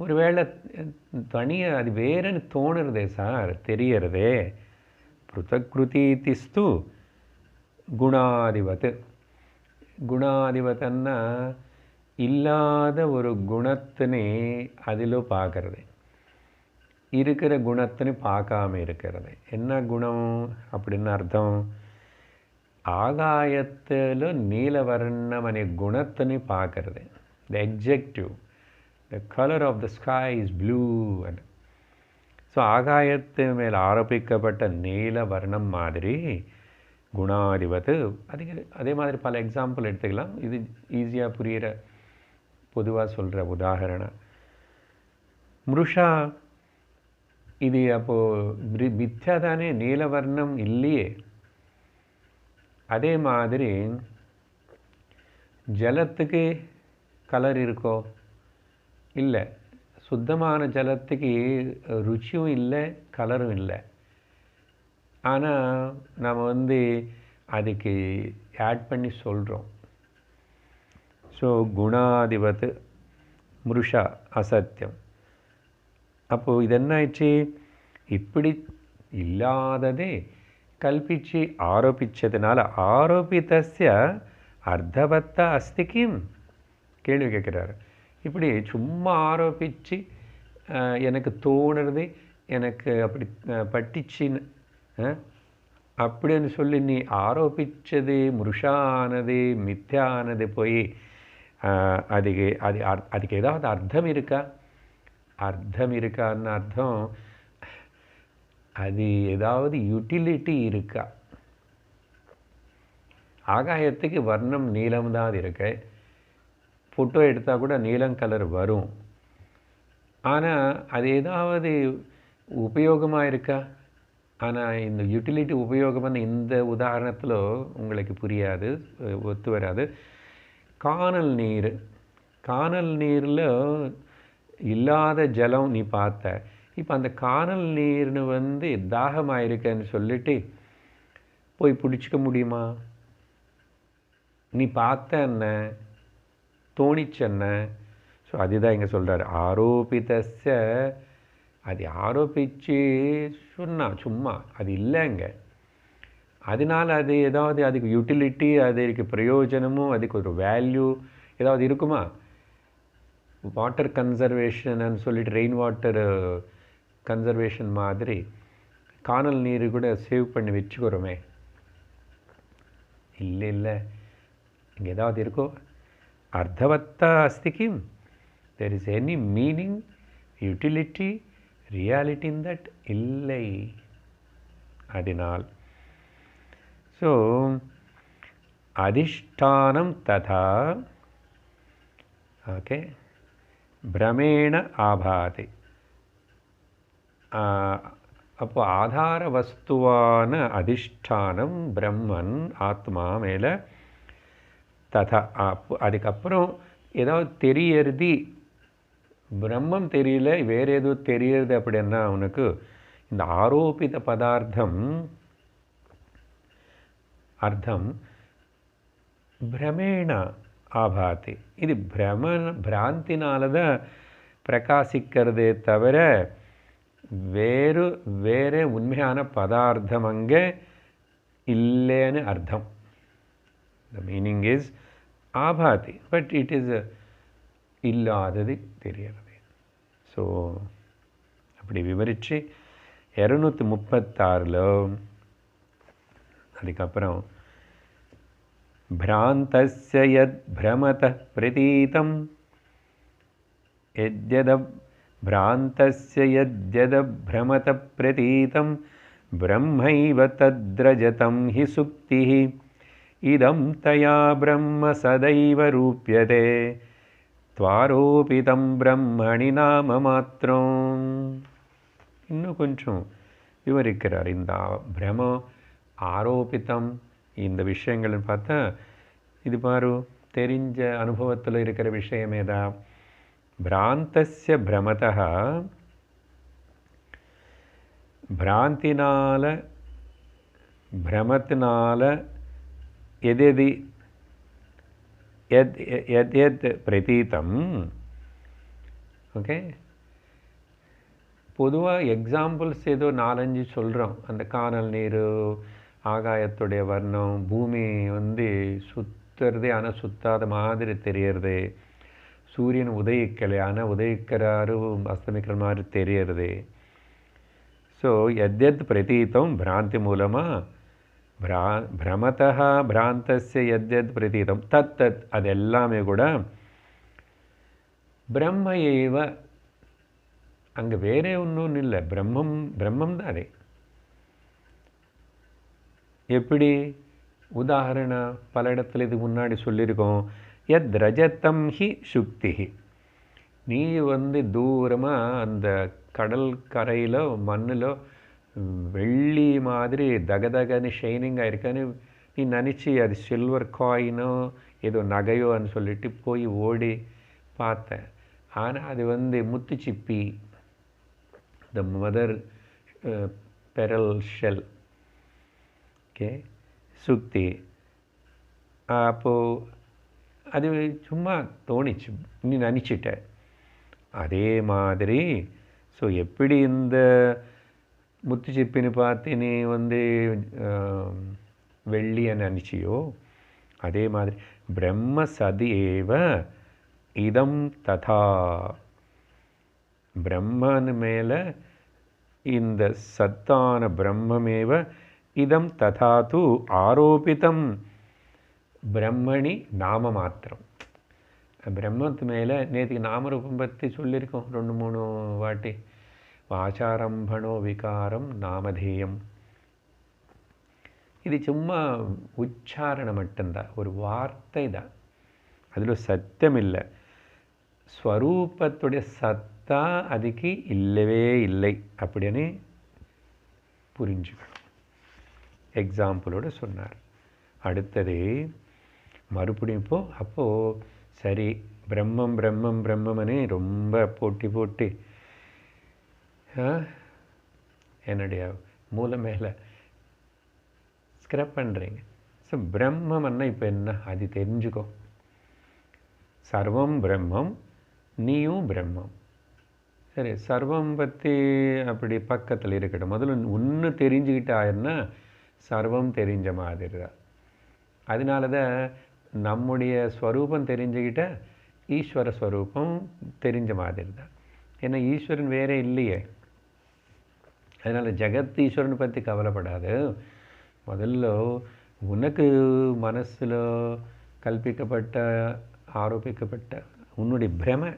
ஒருவேளை தனியாக அது வேறுன்னு தோணுறதே சார், தெரியறதே. பிருத்தக்ருதி திஸ்து குணாதிபத்து. குணாதிபத்தன்னா இல்லாத ஒரு குணத்தினை அதில் பார்க்கறது, இருக்கிற குணத்தினை பார்க்காம இருக்கிறது. என்ன குணம் அப்படின்னு அர்த்தம்? ஆகாயத்தில் நீலவர்ணம் அనే குணத்தினை பார்க்கறது. The adjective, the colour of the sky is blue. And so ஆகாயத்து மேல் ஆரோபிக்கப்பட்ட நீல வர்ணம் மாதிரி குணாதிபத்து. அதே மாதிரி பல எக்ஸாம்பிள் எடுத்துக்கலாம். இது ஈஸியாக புரிகிற பொதுவாக சொல்கிற உதாரணம். மிருஷா இது அப்போது மித்யா தானே, நீலவர்ணம் இல்லையே. அதே மாதிரி ஜலத்துக்கு கலர் இருக்கோ? இல்லை. சுத்தமான ஜலத்துக்கு ருச்சியும் இல்லை, கலரும் இல்லை. ஆனால் நம்ம அதுக்கு ஆட் பண்ணி சொல்கிறோம். ஸோ குணாதிபத்து மிருஷா அசத்தியம். அப்போது இது என்ன ஆயிடுச்சு? இப்படி இல்லாததே கல்பிச்சு ஆரோபிச்சதுனால ஆரோபித்தஸ்ய அர்த்தவத்த அஸ்தி கிம்? கேள்வி கேட்குறாரு. இப்படி சும்மா ஆரோபித்து எனக்கு தோணுறது, எனக்கு அப்படி பட்டிச்சின்னு அப்படின்னு சொல்லி நீ ஆரோபித்தது மிருஷானது மித்யானது போய் அதுக்கு ஏதாவது அர்த்தம் இருக்கா? அர்த்தம் இருக்கான்னு அர்த்தம் அது ஏதாவது யூட்டிலிட்டி இருக்கா? ஆகாயத்துக்கு வர்ணம் நீலம் தான் இருக்கு. ஃபோட்டோ எடுத்தால் கூட நீலம் கலர் வரும். ஆனால் அது ஏதாவது உபயோகமாக இருக்கா? ஆனால் இந்த யூட்டிலிட்டி உபயோகம்னு இந்த உதாரணத்தில் உங்களுக்கு புரியாது, ஒத்து வராது. காணல் நீரில் இல்லாத ஜலம் நீ பார்த்த. இப்போ அந்த காணல் நீர்னு தாகமாயிருக்கன்னு சொல்லிட்டு போய் பிடிச்சிக்க முடியுமா? நீ பார்த்த என்ன, தோணிச்சென்ன? ஸோ அதுதான் இங்கே சொல்கிறார். ஆரோபித்தஸ்ய, அது ஆரோபித்து சொன்னால் சும்மா அது இல்லைங்க. அதனால் அது ஏதாவது அதுக்கு யூட்டிலிட்டி, அதுக்கு பிரயோஜனமும், அதுக்கு ஒரு வேல்யூ ஏதாவது இருக்குமா? வாட்டர் கன்சர்வேஷன்னு சொல்லிட்டு ரெயின் வாட்டர் கன்சர்வேஷன் மாதிரி காணல் நீர் கூட சேவ் பண்ணி வச்சுக்கிறோமே. இல்லை. இங்கே ஏதாவது இருக்கோ? அர்த்தவத்தா அஸ்தி கிம்? There is any meaning, utility, reality in that? இல்லை. அதனால் ஸோ அதிஷ்டானம் ததா ஓகே பிரமேண ஆபாதி. அப்போ ஆதார வஸ்துவான அதிஷ்டானம் பிரம்மன் ஆத்மா மேலே ததா. அதுக்கப்புறம் ஏதாவது தெரியறது, பிரம்மம் தெரியல, வேறு ஏதோ தெரியறது அப்படின்னா அவனுக்கு இந்த ஆரோபித பதார்த்தம் அர்த்தம் பிரமேண ஆபாதி. இது பிராந்தினால தான் பிரகாசிக்கிறதே தவிர வேறு உண்மையான பதார்த்தம் அங்கே இல்லைன்னு அர்த்தம். The meaning is ஆபாதி, but it is இல்லாதது தெரியறது. ஸோ அப்படி விவரித்து 236 அதுக்கப்புறம் भ्रान्तस्य यद् भ्रमतः प्रतीतं भ्रान्तस्य यद्यद्भ्रमतः प्रतीतं ब्रह्मैव तद्रजतं हि सुक्तिः इदं तया ब्रह्म सदैव रूप्यते त्वारोपितं ब्रह्मणि नाममात्रम्. இன்னும் கொஞ்சம் விவரிக்கிறார். இந்த பிரம ஆரோபித்தம் இந்த விஷயங்கள்னு பார்த்தா இது பாரு தெரிஞ்ச அனுபவத்தில் இருக்கிற விஷயமே தான். பிராந்தஸ்ய பிரமதः, பிராந்தினால பிரமத்தினால எது எத் பிரதீதம். ஓகே, பொதுவாக எக்ஸாம்பிள்ஸ் ஏதோ 4-5 சொல்கிறோம். அந்த காணல் நீர், ஆகாயத்துடைய வர்ணம், பூமி சுற்றுறது ஆனால் சுத்தாத மாதிரி தெரியறது, சூரியன் உதயிக்கலை ஆனால் உதயிக்கிறாரு அஸ்தமிக்கிற மாதிரி தெரியறது. ஸோ எத்யத் பிரதீதம் பிராந்தி மூலமாக பிரமதா பிராந்தஸ்ய எத்யத் பிரதீதம் தத் தத் அது எல்லாமே கூட பிரம்ம ஏவ, அங்கே வேறே ஒன்றும் இல்லை, பிரம்மம் தானே. எப்படி உதாரணம் பல இடத்துல இதுக்கு முன்னாடி சொல்லியிருக்கோம். யத் ரஜதம் ஹி சுக்தி, நீ வந்து தூரமாக அந்த கடல் கரையில் மண்ணில் வெள்ளி மாதிரி தகதகன்னு ஷைனிங்காக இருக்கான்னு நீ நினச்சி அது சில்வர் காயினோ ஏதோ நகையோன்னு சொல்லிட்டு போய் ஓடி பார்த்தேன். ஆனால் அது வந்து முத்துச்சிப்பி, the mother pearl shell, okay, சுத்தி. அப்போது அது சும்மா தோணிச்சு, நீ நினச்சிட்ட. அதே மாதிரி ஸோ எப்படி இந்த முத்துச்சிப்பின்னு பார்த்து நீ வந்து வெள்ளியை நினச்சியோ, அதே மாதிரி பிரம்ம சதி ஏவ இதம் ததா. பிரம்மன் மேலே இந்த சத்தான பிரம்மமேவ இதம் ததா து ஆரோபிதம் பிரம்மணி நாம மாத்திரம். பிரம்மத்து மேலே நேற்றுக்கு நாமரூபம் பற்றி சொல்லியிருக்கோம் 2-3 வாட்டி. வாசாரம்பணோ விகாரம் நாமதேயம். இது சும்மா உச்சாரணம் மட்டும்தான், ஒரு வார்த்தை தான், அதில் சத்தியம் இல்லை. ஸ்வரூபத்துடைய சத்தா அதுக்கு இல்லவே இல்லை அப்படின்னு புரிஞ்சுக்கணும். எக்ஸாம்பிளோடு சொன்னார். அடுத்தது மறுபடியும் அப்போது சரி பிரம்மம் பிரம்மம் பிரம்மன்னு ரொம்ப போட்டி என்னுடைய மூளை மேலே ஸ்க்ரப் பண்ணுறீங்க. ஸோ பிரம்மம்னா இப்போ என்ன, அது தெரிஞ்சுக்கோ. சர்வம் பிரம்மம், நீயும் பிரம்மம். சரி, சர்வம் பற்றி அப்படி பக்கத்தில் இருக்கட்டும். முதல்ல ஒன்று தெரிஞ்சுக்கிட்டாருன்னா சர்வம் தெரிஞ்ச மாதிரி தான். அதனால தான் நம்முடைய ஸ்வரூபம் தெரிஞ்சுக்கிட்ட ஈஸ்வர ஸ்வரூபம் தெரிஞ்ச மாதிரி தான். ஏன்னா ஈஸ்வரன் வேறே இல்லையே. அதனால் ஜெகத் ஈஸ்வரனை பற்றி கவலைப்படாது. முதல்ல உனக்கு மனசில் கல்பிக்கப்பட்ட ஆரோபிக்கப்பட்ட உன்னுடைய பிரமை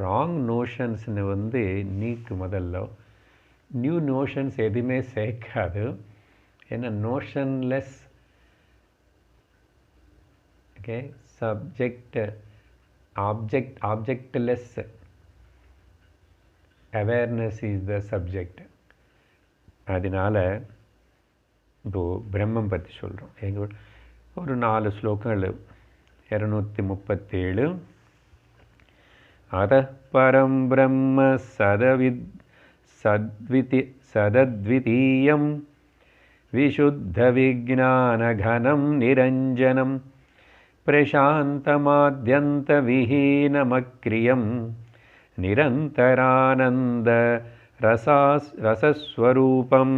ராங் நோஷன்ஸ்னு வந்து நீக்கு. முதல்ல நியூ நோஷன்ஸ் எதுவுமே சேர்க்காது. ஏன்னா notionless, okay, subject objectless awareness is the subject. அதனால் இப்போது பிரம்மம் பற்றி சொல்கிறோம். எங்கள் ஒரு 4 ஸ்லோகங்கள் 237. அதः பரம் பிரம்ம சதத்விதீயம் விசுத்த விஜ்ஞானகனம் நிரஞ்சனம் பிரசாந்தமாத்யந்த விஹீனமக்ரியம் நிரந்தரானந்த ரசஸ்வரூபம்.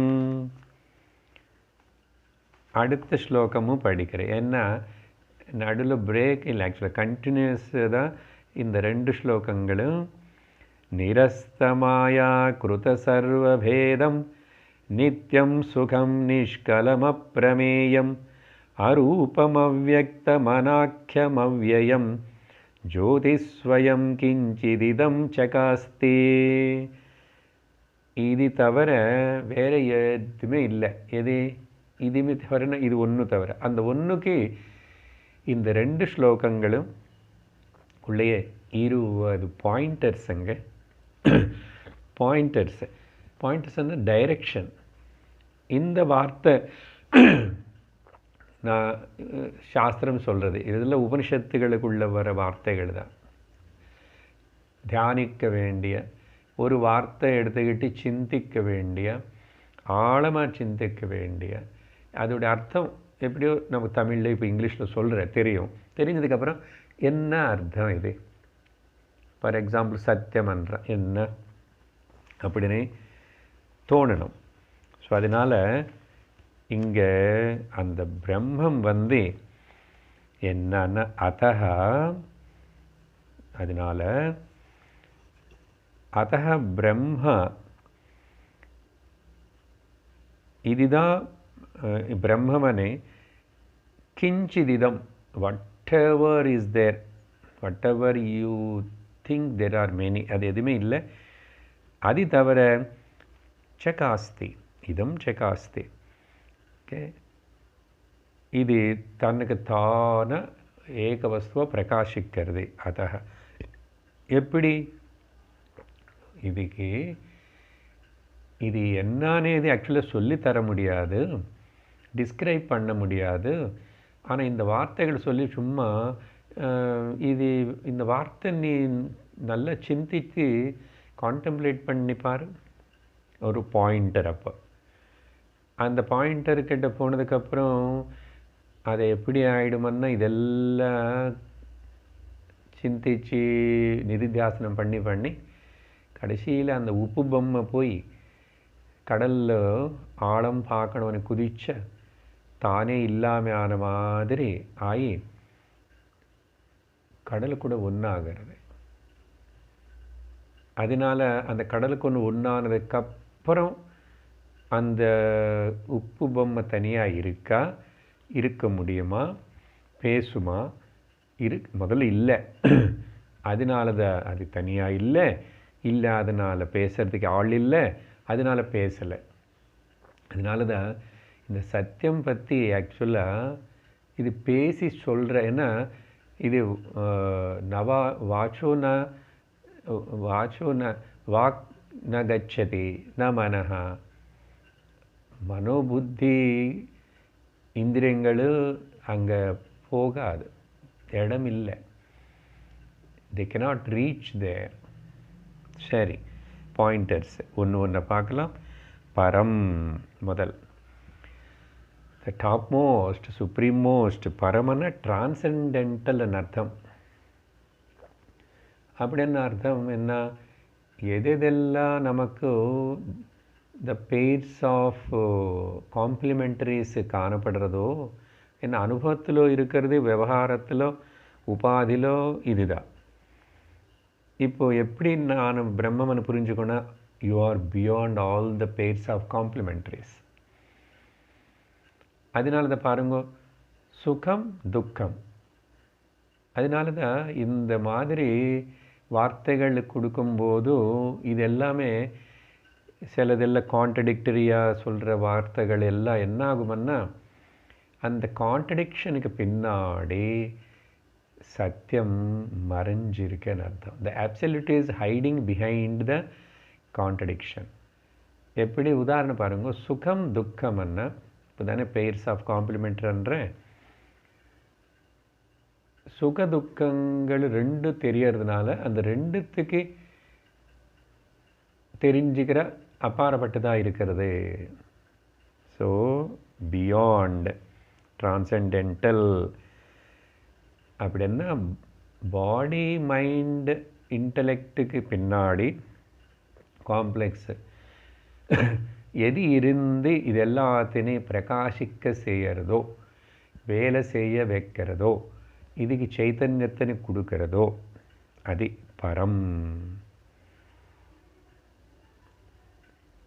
அடுத்த ஸ்லோகமும் படிக்கிறேன். ஏன்னா நடுவில் பிரேக் இல்லை, ஆக்சுவலாக கண்டினியூஸ் தான் இந்த 2 ஸ்லோகங்களும். நிரஸ்தமாயா கிருத சர்வபேதம் நித்யம் சுகம் நிஷ்கலமப்ரமேயம் அரூபமவ்யக்தமனாख्यमव्यயம் ஜோதிஸ்வயம் கிஞ்சிதிதம் சகாஸ்தி. இது தவிர வேறு எதுவுமே இல்லை. இதுவுமே தவிரனா இது ஒன்று தவிர. அந்த ஒன்றுக்கு இந்த 2 ஸ்லோகங்களும் உள்ளேயே 20 பாயிண்டர்ஸுங்க. பாயிண்டர்ஸ்னால் டைரெக்ஷன். இந்த வார்த்தை நான் சாஸ்திரம் சொல்கிறது, இதில் உபனிஷத்துகளுக்குள்ள வர வார்த்தைகள் தான். தியானிக்க வேண்டிய ஒரு வார்த்தை எடுத்துக்கிட்டு சிந்திக்க வேண்டிய, ஆழமாக சிந்திக்க வேண்டிய, அதோடைய அர்த்தம் எப்படியோ நம்ம தமிழில் இப்போ இங்கிலீஷில் சொல்கிற தெரிஞ்சதுக்கப்புறம் என்ன அர்த்தம் இது. ஃபார் எக்ஸாம்பிள் சத்தியமன்றம் என்ன அப்படின்னு தோணணும். ஸோ அதனால் இங்கே அந்த பிரம்மம் வந்து என்னன்னா அதஹ, அதனால் அதஹ பிரம்ம, இதுதான் பிரம்மமனே கிஞ்சிதிதம், whatever is there, whatever you think there are many, அது எதுவுமே இல்லை. அது தவிர சகாஸ்தி, இதம் சகாஸ்தி. ஓகே, இது தனக்கு தான ஏக வஸ்துவை பிரகாசிக்கிறது. அதக எப்படி இதுக்கு இது என்னன்னேது ஆக்சுவலாக சொல்லித்தர முடியாது, டிஸ்கிரைப் பண்ண முடியாது. ஆனால் இந்த வார்த்தைகள் சொல்லி சும்மா இது இந்த வார்த்தை நீ நல்லா சிந்தித்து கான்டெம்ப்ளேட் பண்ணி பாரு. ஒரு பாயிண்டர், அப்போ அந்த பாயிண்டர்கிட்ட போனதுக்கப்புறம் அதை எப்படி ஆகிடுமன்னா இதெல்லாம் சிந்திச்சு நிதித்தியாசனம் பண்ணி பண்ணி கடைசியில் அந்த உப்பு பொம்மை போய் கடலில் ஆழம் பார்க்கணும்னு குதிச்ச தானே இல்லாமல் ஆன மாதிரி ஆகி கடலு கூட ஒன்றாகிறது. அதனால் அந்த கடலுக்கு ஒன்று ஒன்றானதுக்கப்புறம் அந்த உப்பு பொம்மை தனியாக இருக்கா, இருக்க முடியுமா, பேசுமா? முதல்ல இல்லை, அதனால தான் அது தனியாக இல்லை, அதனால் பேசுகிறதுக்கு ஆள் இல்லை, அதனால் பேசலை. அதனால தான் இந்த சத்தியம் பற்றி ஆக்சுவலாக இது பேசி சொல்கிற, ஏன்னா இது வாச்சோ ந வாக் ந கச்சதி ந மனஹ, மனோபுத்தி இந்திரியங்கள் அங்கே போகாது, இடம் இல்லை, they cannot reach there. சரி, பாயிண்டர்ஸ் ஒன்று பார்க்கலாம். பரம் முதல், the top most, supreme most. பரமன டிரான்சென்டென்டல் அர்த்தம். அப்படின்னு அர்த்தம் என்ன? எதெல்லாம் நமக்கு த பெய்ர்ஸ் ஆஃப் காம்ப்ளிமெண்டரிஸ் காணப்படுறதோ, என்ன அனுபவத்திலோ இருக்கிறது, விவகாரத்திலோ உபாதிலோ இதுதான். இப்போது எப்படி நான் பிரம்மனை புரிஞ்சுக்கணும்? You are beyond all the pairs of complementaries. அதனால தான் பாருங்க, சுகம் துக்கம். அதனால தான் இந்த மாதிரி வார்த்தைகள் கொடுக்கும்போது இது எல்லாமே சிலதெல்லாம் கான்ட்ரடிக்டரியாக சொல்கிற வார்த்தைகள் எல்லாம் என்ன ஆகுமன்னா, அந்த கான்ட்ரடிக்ஷனுக்கு பின்னாடி சத்தியம் மறைஞ்சிருக்குன்னு அர்த்தம். த absolute is hiding behind the contradiction. எப்படி உதாரணம் பாருங்க, சுகம் துக்கம்னா இப்போ தானே பெயர்ஸ் ஆஃப் காம்ப்ளிமெண்ட்ன்றேன். சுக துக்கங்கள் ரெண்டு தெரியறதுனால அந்த ரெண்டுத்துக்கு தெரிஞ்சுக்கிற அப்பாற்பட்டதாக இருக்கிறது. ஸோ பியாண்ட், டிரான்சென்டென்டல் அப்படின்னா பாடி மைண்டு இன்டலெக்டுக்கு பின்னாடி காம்ப்ளெக்ஸு எது இருந்து இது எல்லாத்தையும் பிரகாசிக்க செய்யறதோ, வேலை செய்ய வைக்கிறதோ, இதுக்கு சைத்தன்யத்தினை கொடுக்கிறதோ அது பரம்.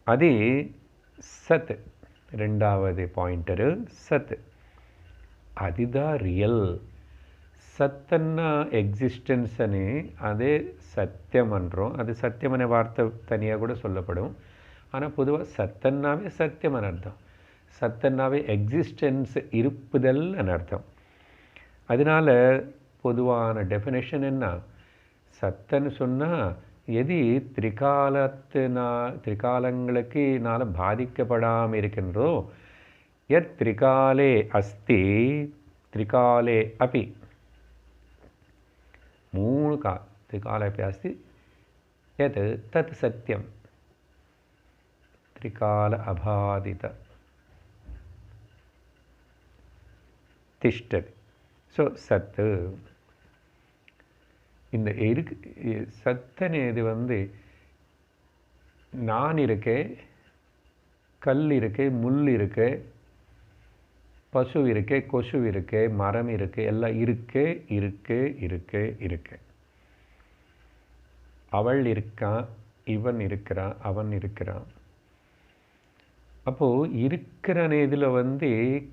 அது சத். ரெண்டாவது பாயிண்டரு சத். அதுதான் ரியல். சத்தன்னா எக்ஸிஸ்டன்ஸ் అని அதே சத்தியம் என்றோம். அது சத்தியமன வார்த்தை தனியாக கூட சொல்லப்படும். ஆனால் பொதுவாக சத்தன்னாவே சத்தியம்னு அர்த்தம். சத்தன்னாவே எக்ஸிஸ்டன்ஸ், இருப்புதல் அர்த்தம். அதனால் பொதுவான டெஃபினேஷன் என்ன? சத்தன்னு சொன்னால் எது திரிகாலங்களுக்கு பாதிக்கப்படாமல் இருக்கின்றதோ, யத் திரிகாலே அஸ்தி திரிகாலே அப்பி, மூணு திரிகாலே அப்பி அஸ்தி யத் தத் சத்தியம் திரிகால அபாதித திஷ்டதி. ஸோ சத்து இந்த சத்தனேது நான் இருக்கே, கல் இருக்கே, முள் இருக்கே, பசு இருக்கே, கொசு இருக்கே, மரம் இருக்கே, எல்லாம் இருக்கே இருக்கே இருக்கே இருக்கே. அவள் இருக்கான், இவன் இருக்கிறான், அவன் இருக்கிறான். அப்போது இருக்கிற இதில்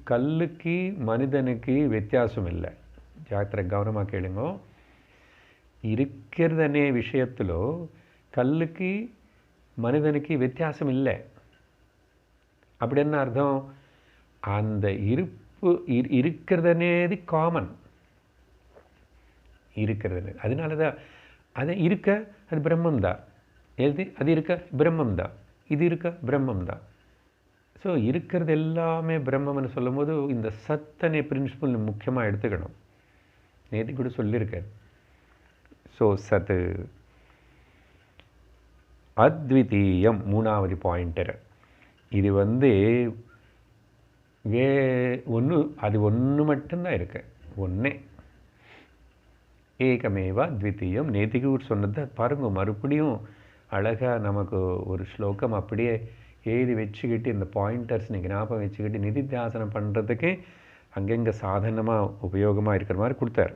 கல்லுக்கு மனிதனுக்கு வித்தியாசம் இல்லை. ஜாக்கிர கவனமாக கேளுங்க. இருக்கிறதனே விஷயத்தில் கல்லுக்கு மனிதனுக்கு வித்தியாசம் இல்லை. அப்படி என்ன அர்த்தம்? அந்த இருக்கிறதனேது காமன் இருக்கிறது. அதனால தான் அது இருக்க அது பிரம்மம் தான். எது அது இருக்க பிரம்மம் தான். இது இருக்க பிரம்மம் தான். ஸோ இருக்கிறது எல்லாமே பிரம்மம்னு சொல்லும்போது இந்த சத்தனை பிரின்சிபல் முக்கியமாக எடுத்துக்கணும். நேற்று கூட சொல்லியிருக்கார். ஸோ சத்து அத்விதீயம் மூணாவது பாயிண்டர். இது ஒன்று, அது ஒன்று மட்டும்தான் இருக்கு, ஒன்றே ஏகமேவா த்விதீயம். நேத்திக்கு கூட சொன்னது பாருங்க, மறுபடியும் அழகாக நமக்கு ஒரு ஸ்லோகம் அப்படியே எழுதி வச்சுக்கிட்டு இந்த பாயிண்டர்ஸ் நீங்கள் ஞாபகம் வச்சுக்கிட்டு நிதித்தியாசனம் பண்ணுறதுக்கு அங்கங்கே சாதனமாக உபயோகமாக இருக்கிற மாதிரி கொடுத்தார்.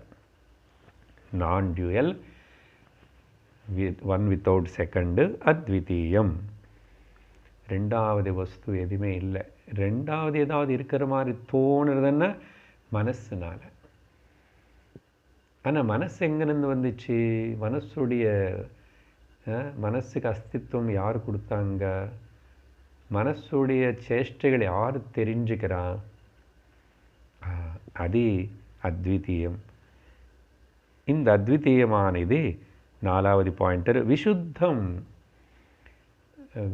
நான் டியூயல், ஒன் வித்தவுட் செகண்டு, அத்விதீயம். ரெண்டாவது வஸ்து எதுவுமே இல்லை. ரெண்டாவது ஏதாவது இருக்கிற மாதிரி தோணுறதுன்னா மனசுனால. ஆனால் மனசு எங்கேருந்து வந்துச்சு? மனசுக்கு அஸ்தித்வம் யார் கொடுத்தாங்க? மனசுடைய சேஷ்டைகளை யார் தெரிஞ்சுக்கிறா? அது அத்விதீயம். இந்த அத்விதீயமானது நாலாவது பாயிண்டர். விசுத்தம்,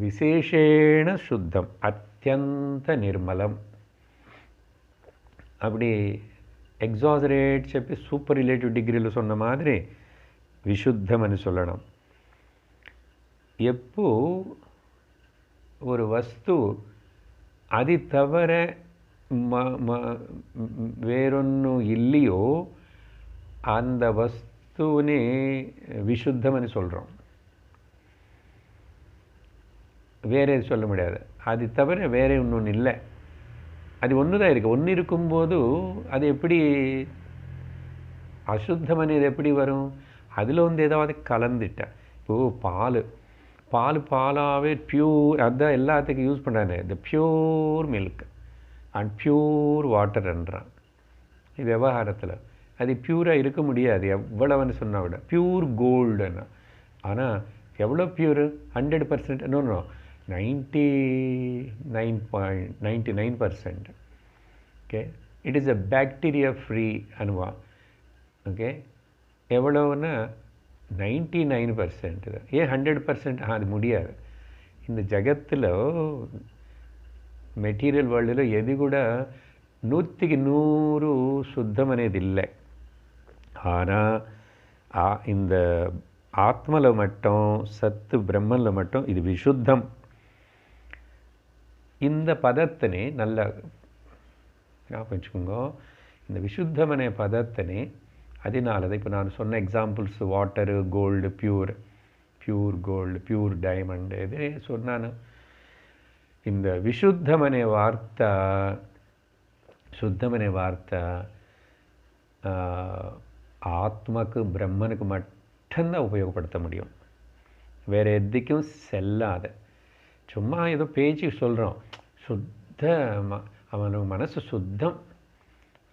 விசேஷேண சுத்தம், అత్యంత నిర్మలం. அப்படி எக்ஸாசரேட் చెప్పి சூப்பர் ரிலேட்டிவ் டிகிரியில் சொன்ன மாதிரி விசுத்தம்னு சொல்லணும். எப்போ ஒரு வஸ்து அது தவிர வேறொன்னு இல்லையோ அந்த வஸ்துவனே விசுத்தம்னு சொல்கிறோம். வேற சொல்ல முடியாது. அது தவிர வேற ஒன்று இல்லை, அது ஒன்று தான் இருக்குது. ஒன்று இருக்கும்போது அது எப்படி அசுத்தமனது எப்படி வரும்? அதில் ஏதாவது கலந்துட்டேன். இப்போது பாலாகவே பியூர், அதுதான் எல்லாத்துக்கும் யூஸ் பண்ணுறாங்க. இந்த பியூர் மில்க் அண்ட் பியூர் வாட்டர்ன்றான் விவகாரத்தில். அது பியூராக இருக்க முடியாது எவ்வளவுன்னு சொன்னால் விட. பியூர் கோல்டுன்னா, ஆனால் எவ்வளோ pure? 100%? No 99.99%. Okay, it is a bacteria free அணுவா. ஓகே, எவ்வளோன்னா 99% தான். ஏன் 100%? அது முடியாது. இந்த ஜகத்தில் மெட்டீரியல் வேர்ல்டில் எது கூட 100க்கு 100 சுத்தம் అనేది இல்லை. ஆனால் இந்த ஆத்மவில் மட்டும், சத்து பிரம்மனில் மட்டும் இது விசுத்தம். இந்த பதத்தினே நல்ல ஞாபகம் வச்சுக்கோங்க. இந்த விசுத்தமனே பதத்தினே அதனால தான் இப்போ நான் சொன்ன examples water, gold, pure gold, pure diamond, இது சொன்னான். இந்த விசுத்தமனே வார்த்தை, சுத்தமனே வார்த்தை ஆத்மாக்கு பிரம்மனுக்கு மட்டும்தான் உபயோகப்படுத்த முடியும். வேறு எதுக்கும் செல்லாத. சும்மா ஏதோ பேச்சு சொல்கிறோம். அவனுக்கு மனசு சுத்தம்,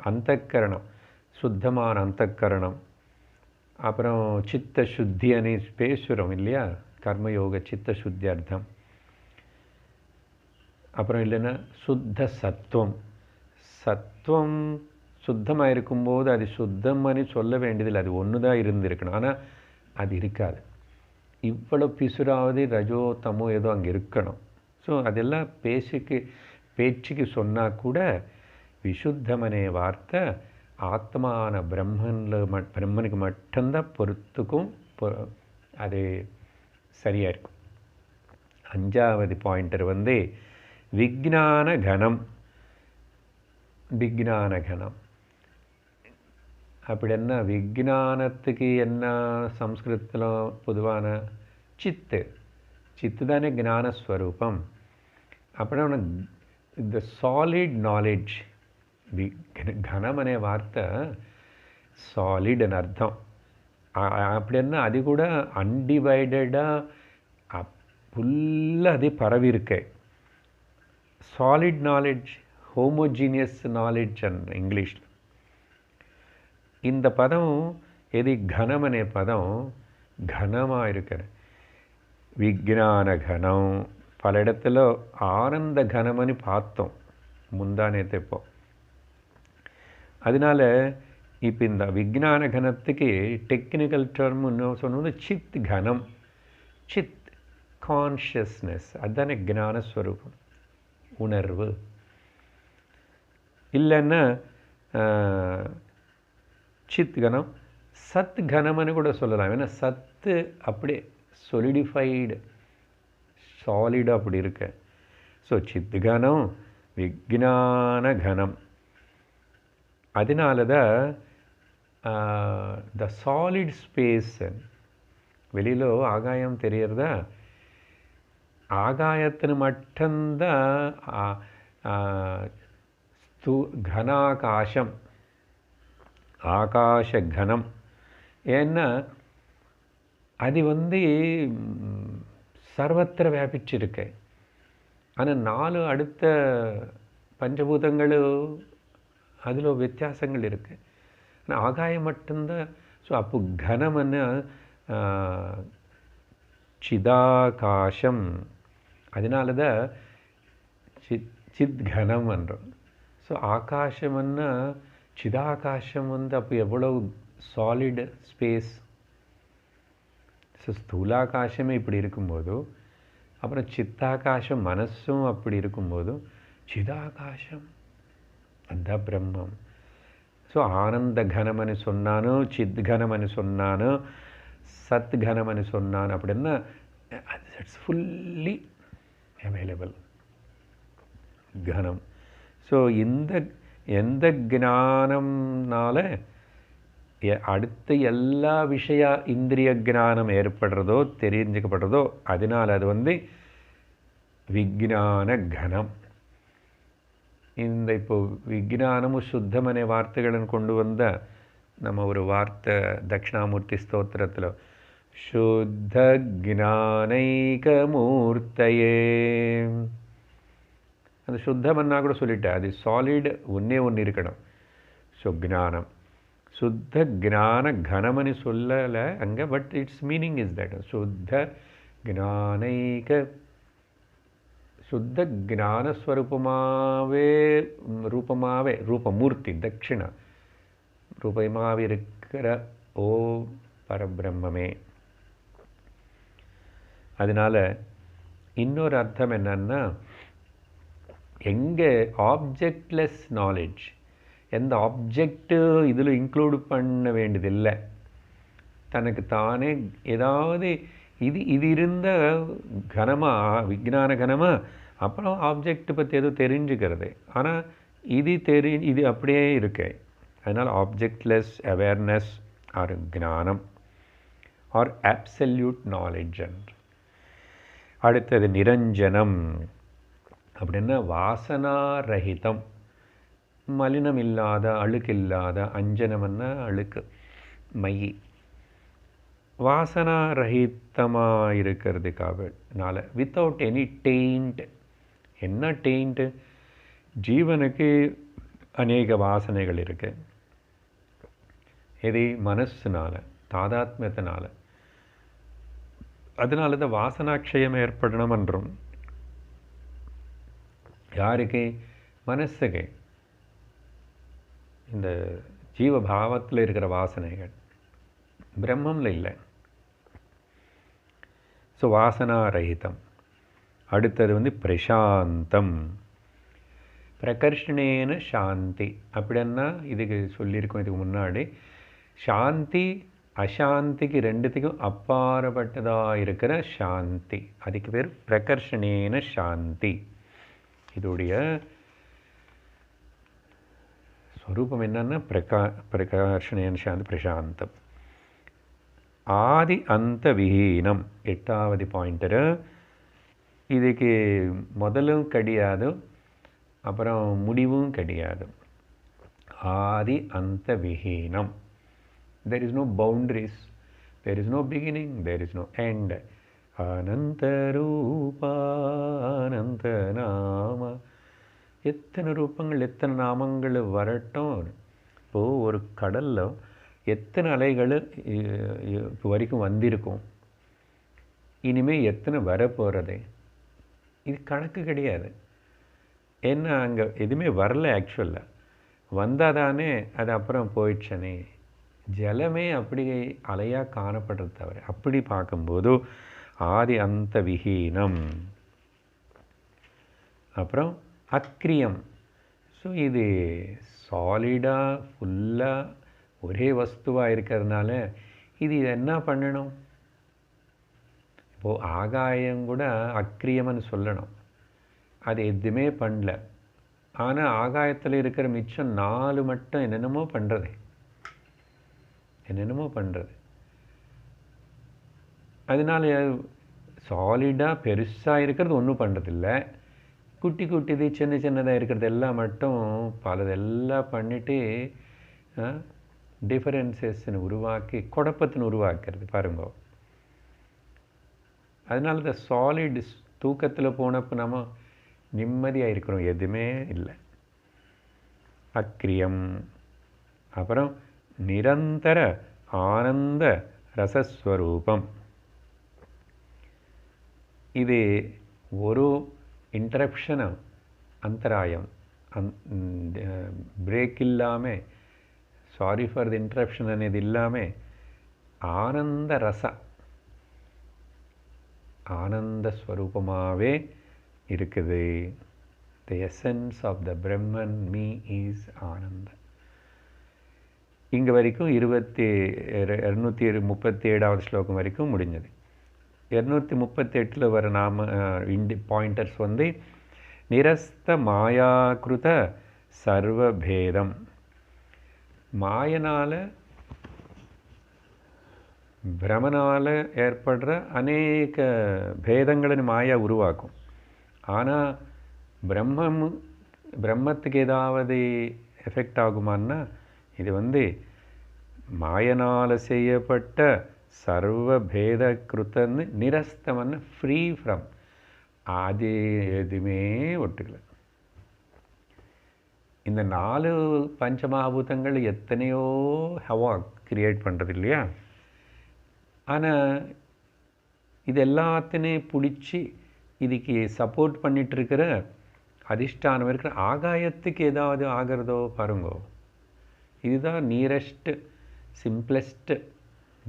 அந்தக்கரணம் சுத்தமான அந்தக்கரணம். அப்புறம் சித்த சுத்தி அனி பேசுகிறோம் இல்லையா? கர்மயோக சித்த சுத்தி அர்த்தம். அப்புறம் இல்லைன்னா சுத்த சத்துவம் சுத்தமாக இருக்கும்போது அது சுத்தம்னு சொல்ல வேண்டியதில்லை, அது ஒன்று தான் இருந்திருக்கணும். ஆனால் அது இருக்காது. இவ்வளோ பிசுராவது ரஜோ தமோ ஏதோ அங்கே இருக்கணும். ஸோ அதெல்லாம் பேச்சுக்கு சொன்னால் கூட விசுத்தமனே வார்த்தை ஆத்மான பிரம்மனுக்கு மட்டும்தான் பொறுத்துக்கும், அது சரியாக இருக்கும். அஞ்சாவது பாயிண்டர் விஞ்ஞான கணம். அப்படி என்ன விஞ்ஞானத்துக்கு என்ன சம்ஸ்கிருதத்தில் பொதுவான சித்து தானே ஞானஸ்வரூபம். அப்படின்னா இந்த சாலிட் நாலேஜ். கணம் அనే வார்த்தை சாலிட்னு அர்த்தம். அப்படின்னா அது கூட அன்டிவைடடாக ஃபுல்லாக அது பரவி இருக்கு. Solid knowledge, homogeneous knowledge and இங்கிலீஷில். இந்த பதம் எது கணம் அనే பதம் கனமாக இருக்கிற விஞ்ஞான கணம். பல இடத்துல ஆனந்த கணம்னு பார்த்தோம் முந்தானேத்து. இப்போ அதனால் இப்போ இந்த விஞ்ஞான கணத்துக்கு டெக்னிக்கல் டேர்ம் இன்னும் சொன்னது சித் கணம். சித் கான்ஷியஸ்னஸ், அதுதானே ஞானஸ்வரூபம், உணர்வு. இல்லைன்னா சித் கணம், சத் கணம்னு கூட சொல்லலாம். ஏன்னா சத்து அப்படி சொலிடிஃபைடு சாலிடு அப்படி இருக்கு. ஸோ சித் கணம் விஞ்ஞான கணம். அதனால தான் த சாலிட் ஸ்பேஸ், வெளியில் ஆகாயம் தெரியறதா, ஆகாயத்தின் மட்டும்தான் கனாகாசம், ஆகாஷ கணம். ஏன்னா அது சர்வத்திர வியாபிச்சிருக்கு. ஆனால் 4 அடுத்த பஞ்சபூதங்கள் அதில் வித்தியாசங்கள் இருக்குது. ஆனால் ஆகாயம் மட்டும்தான். ஸோ அப்போ கனம்னு சிதாகாசம். அதனால தான் சித் கனம் என்றோம். ஸோ ஆகாசம்னா சிதாகாசம் அப்போ எவ்வளோ சாலிட் ஸ்பேஸ். ஸோ ஸ்தூலாகாசமே இப்படி இருக்கும்போது, அப்புறம் சித்தாகாசம் மனசும் அப்படி இருக்கும்போது, சிதாகாசம் அதுதான் பிரம்மம். ஸோ ஆனந்த கனம்னு சொன்னானோ, சித் கனம்னு சொன்னானோ, சத் கனம்னு சொன்னானோ அப்படின்னா இட்ஸ் ஃபுல்லி அவைலபிள் கனம். ஸோ எந்த ஞானம்னால அடுத்த எல்லா விஷய இந்திரிய ஞானம் ஏற்படுறதோ தெரிஞ்சுக்கப்படுறதோ, அதனால் அது விஞ்ஞான கனம். இந்த இப்போ விஞ்ஞானமும் சுத்தமனை வார்த்தைಗಳನ್ನು கொண்டு வந்த நம்ம ஒரு வார்த்தை தட்சிணாமூர்த்தி ஸ்தோத்திரத்தில் சுத்த ஜானைகமூர்த்தையே. அந்த சுத்தமன்னா கூட சொல்லிட்டேன், அது சாலிட் ஒன்று இருக்கணும். ஸோ ஞானம் சுத்த ஞான கனமனு சொல்லலை அங்கே, but it's meaning is that சுத்த ஞானைக, சுத்த ஞானஸ்வரூபமாகவே ரூபமூர்த்தி தட்சிண ரூபமாக இருக்கிற ஓ பரபிரம்மே. அதனால் இன்னொரு அர்த்தம் என்னன்னா, எங்கே ஆப்ஜெக்ட்லெஸ் நாலேஜ், எந்த ஆப்ஜெக்டு இதில் இன்க்ளூட் பண்ண வேண்டியதில்லை, தனக்கு தானே ஏதாவது இது இருந்த கனமாக விஞ்ஞான கனமாக, அப்புறம் ஆப்ஜெக்ட் பற்றி எதுவும் தெரிஞ்சுக்கிறது. ஆனால் இது அப்படியே இருக்கு. அதனால் ஆப்ஜெக்ட்லெஸ் அவேர்னஸ் ஆர் ஞானம் ஆர் அப்சல்யூட் நாலேஜ். அடுத்தது நிரஞ்சனம் அப்படின்னா வாசனாரகிதம், மலினம் இல்லாத, அழுக்கு இல்லாத. அஞ்சனம்னா அழுக்கு, மை. வாசனாரகிதமாக இருக்கிறதுக்காகனால வித்தவுட் எனி டெயிண்ட். என்ன டெயிண்ட்டு? ஜீவனுக்கு அநேக வாசனைகள் இருக்கு. இது மனசுனால, தாதாத்மியத்தினால. அதனால தான் வாசனாட்சயம் ஏற்படணும் என்றும். யாருக்கு? மனசுக்கு, இந்த ஜீவபாவத்தில் இருக்கிற வாசனைகள், பிரம்மம்ல இல்லை. ஸோ வாசனாரகிதம். அடுத்தது பிரசாந்தம், பிரகர்ஷணேன சாந்தி. அப்படின்னா இதுக்கு சொல்லியிருக்கோம் இதுக்கு முன்னாடி. சாந்தி அசாந்திக்கு ரெண்டுத்துக்கும் அப்பாற்பட்டதாக இருக்கிற சாந்தி, அதுக்கு பேர் பிரகர்ஷணேன சாந்தி. இதோடைய ஸ்வரூபம் என்னன்னா பிரகர்ஷணேன சாந்தி, பிரசாந்தம். ஆதி அந்த விஹீனம், 8வது பாயிண்டரு. இதுக்கு முதலும் கிடையாது, அப்புறம் முடிவும் கிடையாது. ஆதி அந்த விஹீனம். There is no boundaries, there is no beginning, there is no end. அனந்த ரூபா அனந்த நாம. எத்தனை ரூபங்கள், எத்தனை நாமங்கள் வரட்டும். இப்போது ஒரு கடலில் எத்தனை அலைகள் இப்போ வரைக்கும் வந்திருக்கும், இனிமேல் எத்தனை வரப்போகிறது, இது கணக்கு கிடையாது. ஏன்னா அங்கே எதுவுமே வரல. ஆக்சுவலாக வந்தால் தானே அது அப்புறம் போயிடுச்சனே. ஜலமே அப்படி அலையாக காணப்படுறது தவிர, அப்படி பார்க்கும்போது ஆதி அந்த விஹீனம். அப்புறம் அக்ரியம். ஸோ இது சாலிடாக ஃபுல்லாக ஒரே வஸ்துவாக இருக்கிறதுனால இது என்ன பண்ணணும்? இப்போது ஆகாயம் கூட அக்ரியம்னு சொல்லணும், அது எதுவுமே பண்ணல. ஆனால் ஆகாயத்தில் இருக்கிற மிச்சம் 4 மட்டும் என்னென்னமோ பண்ணுறது, என்னென்னமோ பண்ணுறது. அதனால சாலிடாக பெருசாக இருக்கிறது ஒன்றும் பண்ணுறதில்ல, குட்டி குட்டிது சின்ன சின்னதாக இருக்கிறது எல்லாம் மட்டும் பலதெல்லாம் பண்ணிவிட்டு டிஃபரன்சஸ்ன்னு உருவாக்கி குழப்பத்தின்னு உருவாக்குறது பாருங்க. அதனால இந்த சாலிட் தூக்கத்தில் போனப்போ நம்ம நிம்மதியாக இருக்கிறோம், எதுவுமே இல்லை. அக்ரியம். அப்புறம் நிரந்தர ஆனந்த ரசஸ்வரூபம். இது ஒரு இன்டரப்ஷன், அந்தராயம், பிரேக் இல்லாமல், சாரி ஃபார் தி இன்டரப்ஷன் అనేది இல்லாமல் ஆனந்த ரச, ஆனந்த ஸ்வரூபமாகவே இருக்குது. The essence of the Brahman me is ஆனந்த. இங்கே வரைக்கும் 237வது ஸ்லோகம் வரைக்கும் முடிஞ்சது. 238 வர நாம பாயிண்டர்ஸ் வந்து நிரஸ்த மாயாக்கிருத சர்வபேதம். மாயனால் பிரமனால் ஏற்படுற அநேக பேதங்களை மாயா உருவாக்கும். ஆனால் பிரம்மத்துக்கு ஏதாவது எஃபெக்ட் ஆகுமான்னா இது வந்து மாயனால் செய்யப்பட்ட சர்வபேத கிருத்தன்னு நிரஸ்தமன்னு ஃப்ரீ ஃப்ரம், அது எதுவுமே ஒட்டுக்கல. இந்த 4 பஞ்சமகாபூதங்கள் எத்தனையோ ஹவா கிரியேட் பண்ணுறது இல்லையா? ஆனால் இது எல்லாத்தையும் பிடிச்சி இதுக்கு சப்போர்ட் பண்ணிகிட்ருக்கிற அதிஷ்டானம் இருக்கிற ஆகாயத்துக்கு ஏதாவது ஆகிறதோ பாருங்கோ. இதுதான் nearest simplest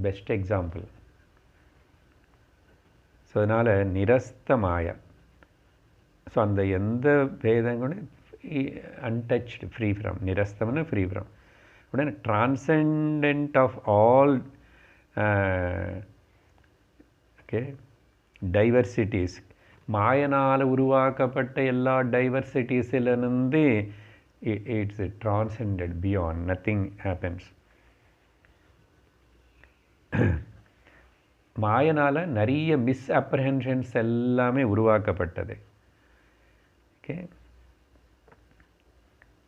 best example. So அதனால் நிரஸ்த மாயா. ஸோ அந்த எந்த பேதங்களும் அன்டச்டு, ஃப்ரீ ஃப்ரம். நிரஸ்தம்னு ஃப்ரீ ஃப்ரம். உடனே transcendent of all okay diversities. மாயனால் உருவாக்கப்பட்ட எல்லா டைவர்சிட்டிஸிலிருந்து it's transcendent beyond, nothing happens. மாயனால் நிறைய மிஸ்அப்ரஹென்ஷன்ஸ் எல்லாமே உருவாக்கப்பட்டது. ஓகே,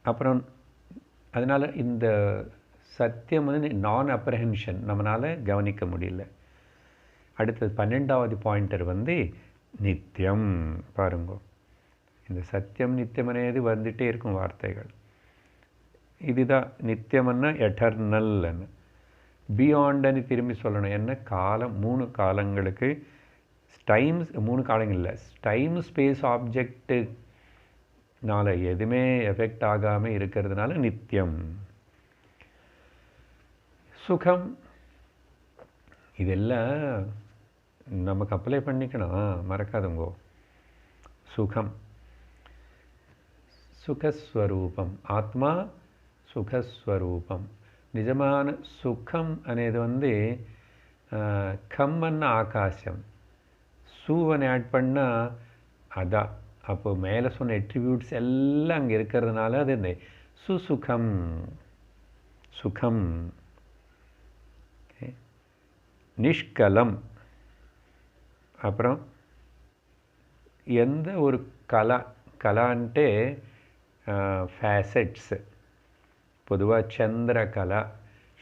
அப்புறம் அதனால் இந்த சத்தியம் வந்து நான் அப்ரஹென்ஷன் நம்மளால் கவனிக்க முடியல. அடுத்தது 12வது பாயிண்டர் வந்து நித்தியம். பாருங்க, இந்த சத்தியம் நித்தியம் అనేది வந்துகிட்டே இருக்கும் வார்த்தைகள். இதுதான் நித்தியம்னா எட்டர்னல்னு. பியாண்டன்னு திரும்பி சொல்லணும். என்ன காலம், 3 காலங்களுக்கு டைம்ஸ், 3 காலங்கள் இல்லை, டைம் ஸ்பேஸ் ஆப்ஜெக்டுனால எதுவுமே எஃபெக்ட் ஆகாமல் இருக்கிறதுனால நித்தியம். சுகம், இதெல்லாம் நமக்கு அப்ளை பண்ணிக்கணும், மறக்காதுங்கோ. சுகம், சுகஸ்வரூபம், ஆத்மா சுகஸ்வரூபம். நிஜமான சுகம் అనేది வந்து கம்மன்னு ஆகாசம், சூவனை ஆட் பண்ணால் அதான். அப்போ மேலே சொன்ன எட்ரிபியூட்ஸ் எல்லாம் அங்கே இருக்கிறதுனால அது இந்த சுசுகம், சுகம். நிஷ்கலம். அப்புறம் எந்த ஒரு கலான்ட்டு ஃபேசட்ஸ். பொதுவாக சந்திரகலா,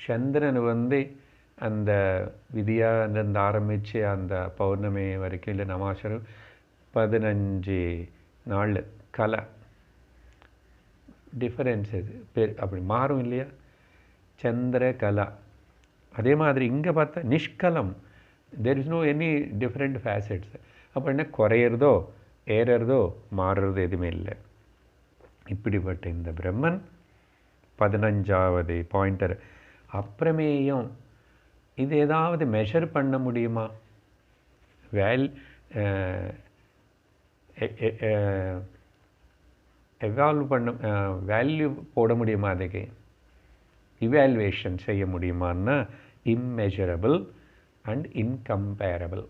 சந்திரன் வந்து அந்த விதியானது ஆரம்பித்து அந்த பௌர்ணமி வரைக்கும், இல்லை நமாசரம் 15 நாள் கலை டிஃபரன்ஸஸ் பேர் அப்படி மாறும் இல்லையா, சந்திரகலா. அதே மாதிரி இங்கே பார்த்தா நிஷ்கலம், there is no any different facets. அப்போ என்ன குறையிறதோ ஏறுறதோ மாறுறதோ எதுவுமே இல்லை. இப்படிப்பட்ட இந்த பிரம்மன் 15வது பாயிண்டர். அப்பிரமேயம் இது ஏதாவது மெஷர் பண்ண முடியுமா? எவால்வ் பண்ண வேல்யூ போட முடியுமா? அதுக்கு இவால்வேஷன் செய்ய முடியுமான்னா இம்மெஷரபிள் அண்ட் இன்கம்பேரபிள்.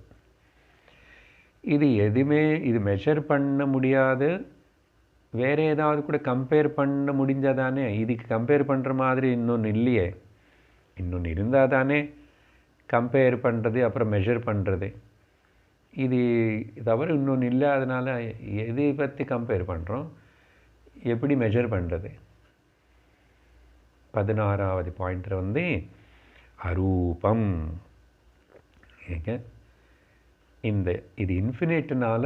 இது எதுவுமே இது மெஷர் பண்ண முடியாது. வேறு ஏதாவது கூட கம்பேர் பண்ண முடிஞ்சாதானே. இதுக்கு கம்பேர் பண்ணுற மாதிரி இன்னொன்று இல்லையே. இன்னொன்று இருந்தால் தானே கம்பேர் பண்ணுறது அப்புறம் மெஷர் பண்ணுறது. இது தவிர இன்னொன்று இல்லாதனால எதை பற்றி கம்பேர் பண்ணுறோம், எப்படி மெஷர் பண்ணுறது? 16வது பாயிண்டர் வந்து அரூபம். இது இன்ஃபினிட்னால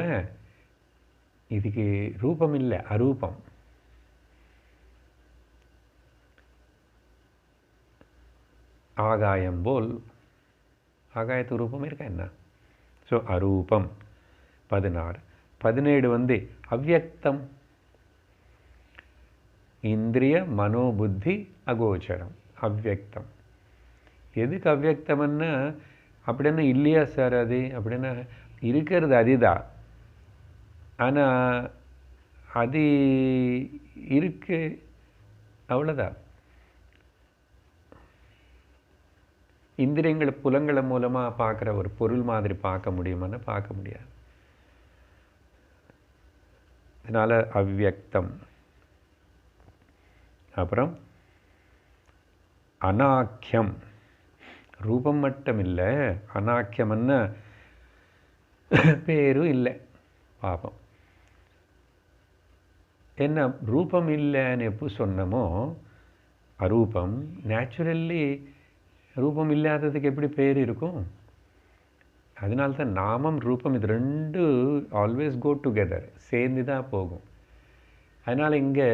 இதுக்கு ரூபம் இல்லை, அரூபம். ஆகாயம் போல் ஆகாயத்து ரூபம் இருக்கா என்ன? ஸோ அரூபம் 16. 17 வந்து அவ்யக்தம். இந்திரிய மனோபுத்தி அகோச்சரம், அவ்யக்தம். எதுக்கு அவ்யக்தம்னா அப்படின்னா இல்லையா சார் அது? அப்படின்னா இருக்கிறது அதுதான், ஆனால் அது இருக்கு அவ்வளோதான். இந்திரியங்களை புலங்களை மூலமாக பார்க்குற ஒரு பொருள் மாதிரி பார்க்க முடியுமான்னு பார்க்க முடியாது. அதனால் அவ்யக்தம். அப்புறம் அநாக்கியம். ரூபம் மட்டும் இல்லை, அநாக்கியம்னா பேரும் இல்லை. பாபம் என்ன ரூபம் இல்லைன்னு எப்போ சொன்னமோ அரூபம். நேச்சுரல்லி ரூபம் இல்லாததுக்கு எப்படி பேர் இருக்கும்? அதனால்தான் நாமம் ரூபம் இது ரெண்டு ஆல்வேஸ் கோ டுகெதர், சேர்ந்து தான் போகும். அதனால் இங்கே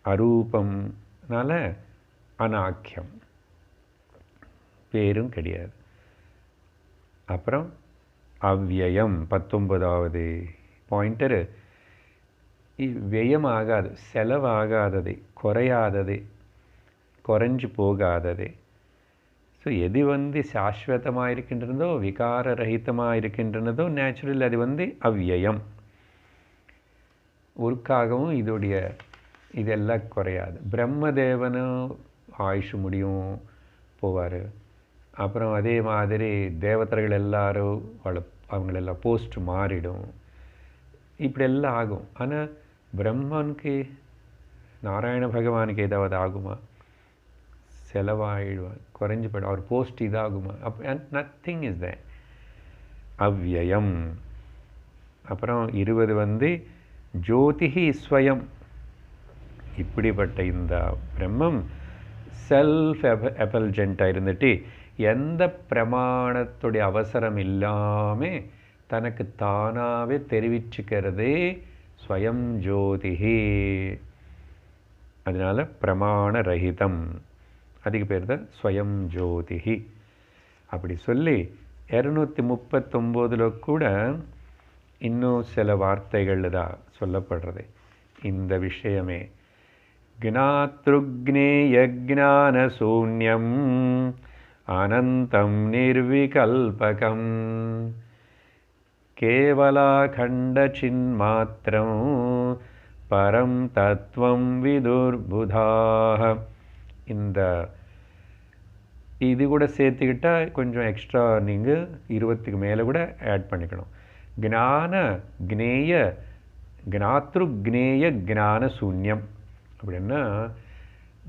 அரூபம்னால அநாக்கியம், பேரும் கிடையாது. அப்புறம் அவ்யயம் 19வது பாயிண்டரு. வியம் ஆகாது, செலவாகாதது, குறையாதது, குறைஞ்சு போகாதது. ஸோ எது வந்து சாஸ்வதமாக இருக்கின்றனதோ, விகார ரஹிதமாக இருக்கின்றனதோ நேச்சுரல், அது வந்து அவ்யயம். ஒருக்காகவும் இதெல்லாம் குறையாது. பிரம்மதேவனும் ஆயுஷ் முடியும் போவார். அப்புறம் அதே மாதிரி தேவதர்கள் எல்லாரும் அவங்களெல்லாம் போஸ்ட் மாறிடும், இப்படியெல்லாம் ஆகும். ஆனால் பிரம்மனுக்கு, நாராயண பகவானுக்கு ஏதாவது ஆகுமா? செலவாயிடுவான், குறைஞ்சி போய்டும். அவர் போஸ்ட் இதாகுமா? Nothing is that. அவ்யயம். அப்புறம் 20 வந்து ஜோதிஹி ஸ்வயம். இப்படிப்பட்ட இந்த பிரம்மம் செல்ஃப் எபல்ஜென்ட்டாக இருந்துட்டு எந்த பிரமாணத்துடைய அவசரம் இல்லாமல் தனக்கு தானாகவே தெரிவிச்சுக்கிறது ஸ்வயம் ஜோதிஹி. அதனால் பிரமாண ரஹிதம், அதுக்கு பேர் தான் ஸ்வயம் ஜோதிஹி. அப்படி சொல்லி 239 கூட இன்னும் சில வார்த்தைகள் தான் சொல்லப்படுறது இந்த விஷயமே. ஞாத்ருக்ஞேயஜான சூன்யம் அனந்தம் நிர்விகல்பகம் கேவலாகண்ட சின்மாத்திரம் பரம் தத்துவம் விதுர்புதாக. இது கூட சேர்த்துக்கிட்டால் கொஞ்சம் எக்ஸ்ட்ரா நீங்கள் 20க்கு மேலே கூட ஆட் பண்ணிக்கணும். ஞாத்ருக்ஞேய ஜான சூன்யம் அப்படின்னா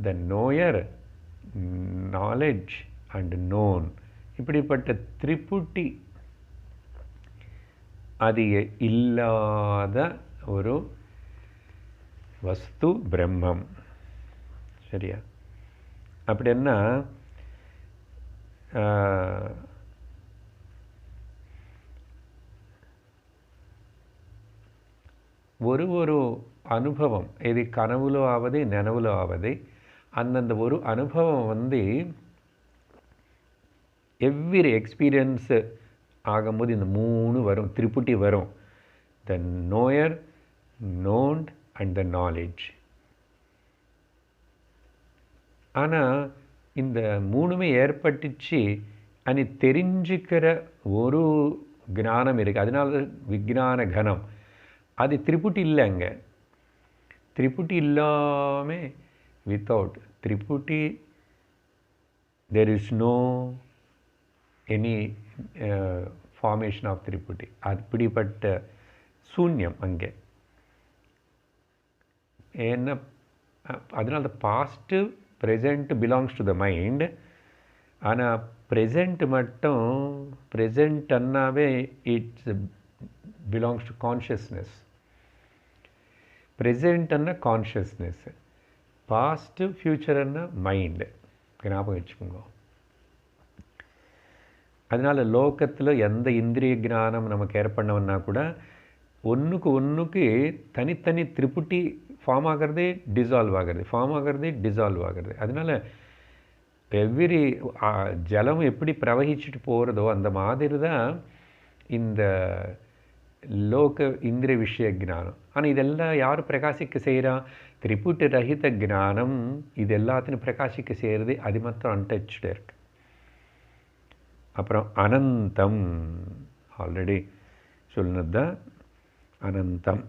த நோயர், நாலேஜ் அண்ட் நோன், இப்படிப்பட்ட திரிபுட்டி அது இல்லாத ஒரு வஸ்து பிரம்மம். சரியா? அப்படின்னா ஒரு அனுபவம், இது கனவுலோ ஆவது நனவுலோ ஆவது, அந்தந்த ஒரு அனுபவம் வந்து எவ்ரி எக்ஸ்பீரியன்ஸு ஆகும்போது இந்த 3 வரும், திரிபுட்டி வரும். த நோயர், நோன்ட் அண்ட் த நாலேஜ். ஆனால் இந்த மூணுமே ஏற்பட்டுச்சு అని தெரிஞ்சுக்கிற ஒரு ஞானம் இருக்குது. அதனால விஞ்ஞான கணம். அது திரிபுட்டி இல்லை. அங்கே திரிபுட்டி இல்லாமல் வித்தவுட் திரிபுட்டி there is no any formation of திரிபுட்டி. அப்படிப்பட்ட சூன்யம் அங்கே. ஏன்னா அதனால past present belongs to the mind. ஆனால் ப்ரெசண்ட் மட்டும் ப்ரெசண்ட் அண்ணாவே it's belongs to consciousness. Present அண்ணா கான்ஷியஸ்னஸ், பாஸ்ட்டு ஃப்யூச்சர் அண்ணா மைண்டு. ஞாபகம் வச்சுக்கோங்க. அதனால் லோகத்தில் எந்த இந்திரிய ஞானம் நமக்கு ஏற்பண்ணவன்னா கூட ஒன்றுக்கு தனித்தனி திரிபுட்டி ஃபார்ம் ஆகிறது, டிசால்வ் ஆகிறது, ஃபார்ம் ஆகிறது, டிசால்வ் ஆகிறது. அதனால் எவ்ரி ஜலம் எப்படி பிரவகிச்சுட்டு போகிறதோ அந்த மாதிரி தான் இந்த லோக இந்திரிய விஷய ஞானம். ஆனால் இதெல்லாம் யார் பிரகாசிக்க செய்கிறா? திரிபுட்டி ரஹித ஞானம் இது எல்லாத்தையும் பிரகாசிக்க செய்கிறது. அது மாத்திரம் அன்டச்டு இருக்கு. அப்புறம் அனந்தம், ஆல்ரெடி சொன்னது தான் அனந்தம்.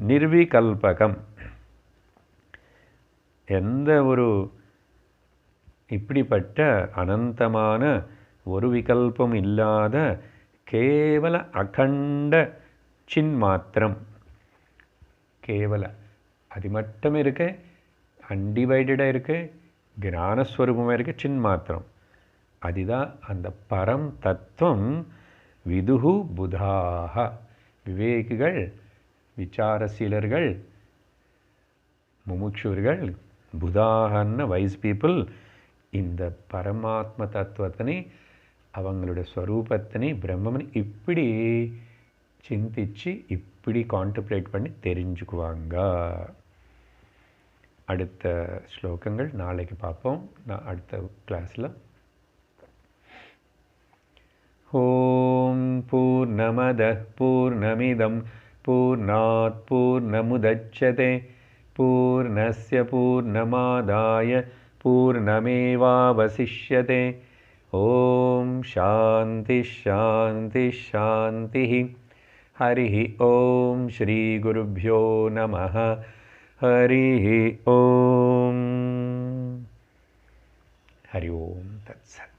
நிர்விகல்பகம், எந்த ஒரு இப்படிப்பட்ட அனந்தமான ஒரு விகல்பம் இல்லாத கேவல அகண்ட சின்மாத்திரம். கேவல அது மட்டும் இருக்கு, அன்டிவைடடாக இருக்குது, ஞானஸ்வரூபமாக இருக்குது, சின்மாத்திரம். அதுதான் அந்த பரம் தத்துவம். விதுகு புதாக, விவேகிகள், விசாரசீலர்கள், முமுட்சுவர்கள், புதாகன்ன வைஸ் பீப்புள் இந்த பரமாத்ம தத்துவத்தினை அவங்களுடைய ஸ்வரூபத்தினை பிரம்மனை இப்படி சிந்திச்சு இப்படி கான்டெம்ப்ளேட் பண்ணி தெரிஞ்சுக்குவாங்க. அடுத்த ஸ்லோகங்கள் நாளைக்கு பார்ப்போம். நான் அடுத்த கிளாஸில். ஓம் பூர்ணமதః பூர்ணமிதம் பூர்ணாத் பூர்ணமுதச்யதே பூர்ணஸ்ய பூர்ணமாதாய பூர்ணமேவாவசிஷ்யதே. ஓம் சாந்தி சாந்தி சாந்தி. ஹரி ஓம் ஸ்ரீ குருப்யோ நமः. ஹரி ஓம். ஹரி ஓம் தத்சத்.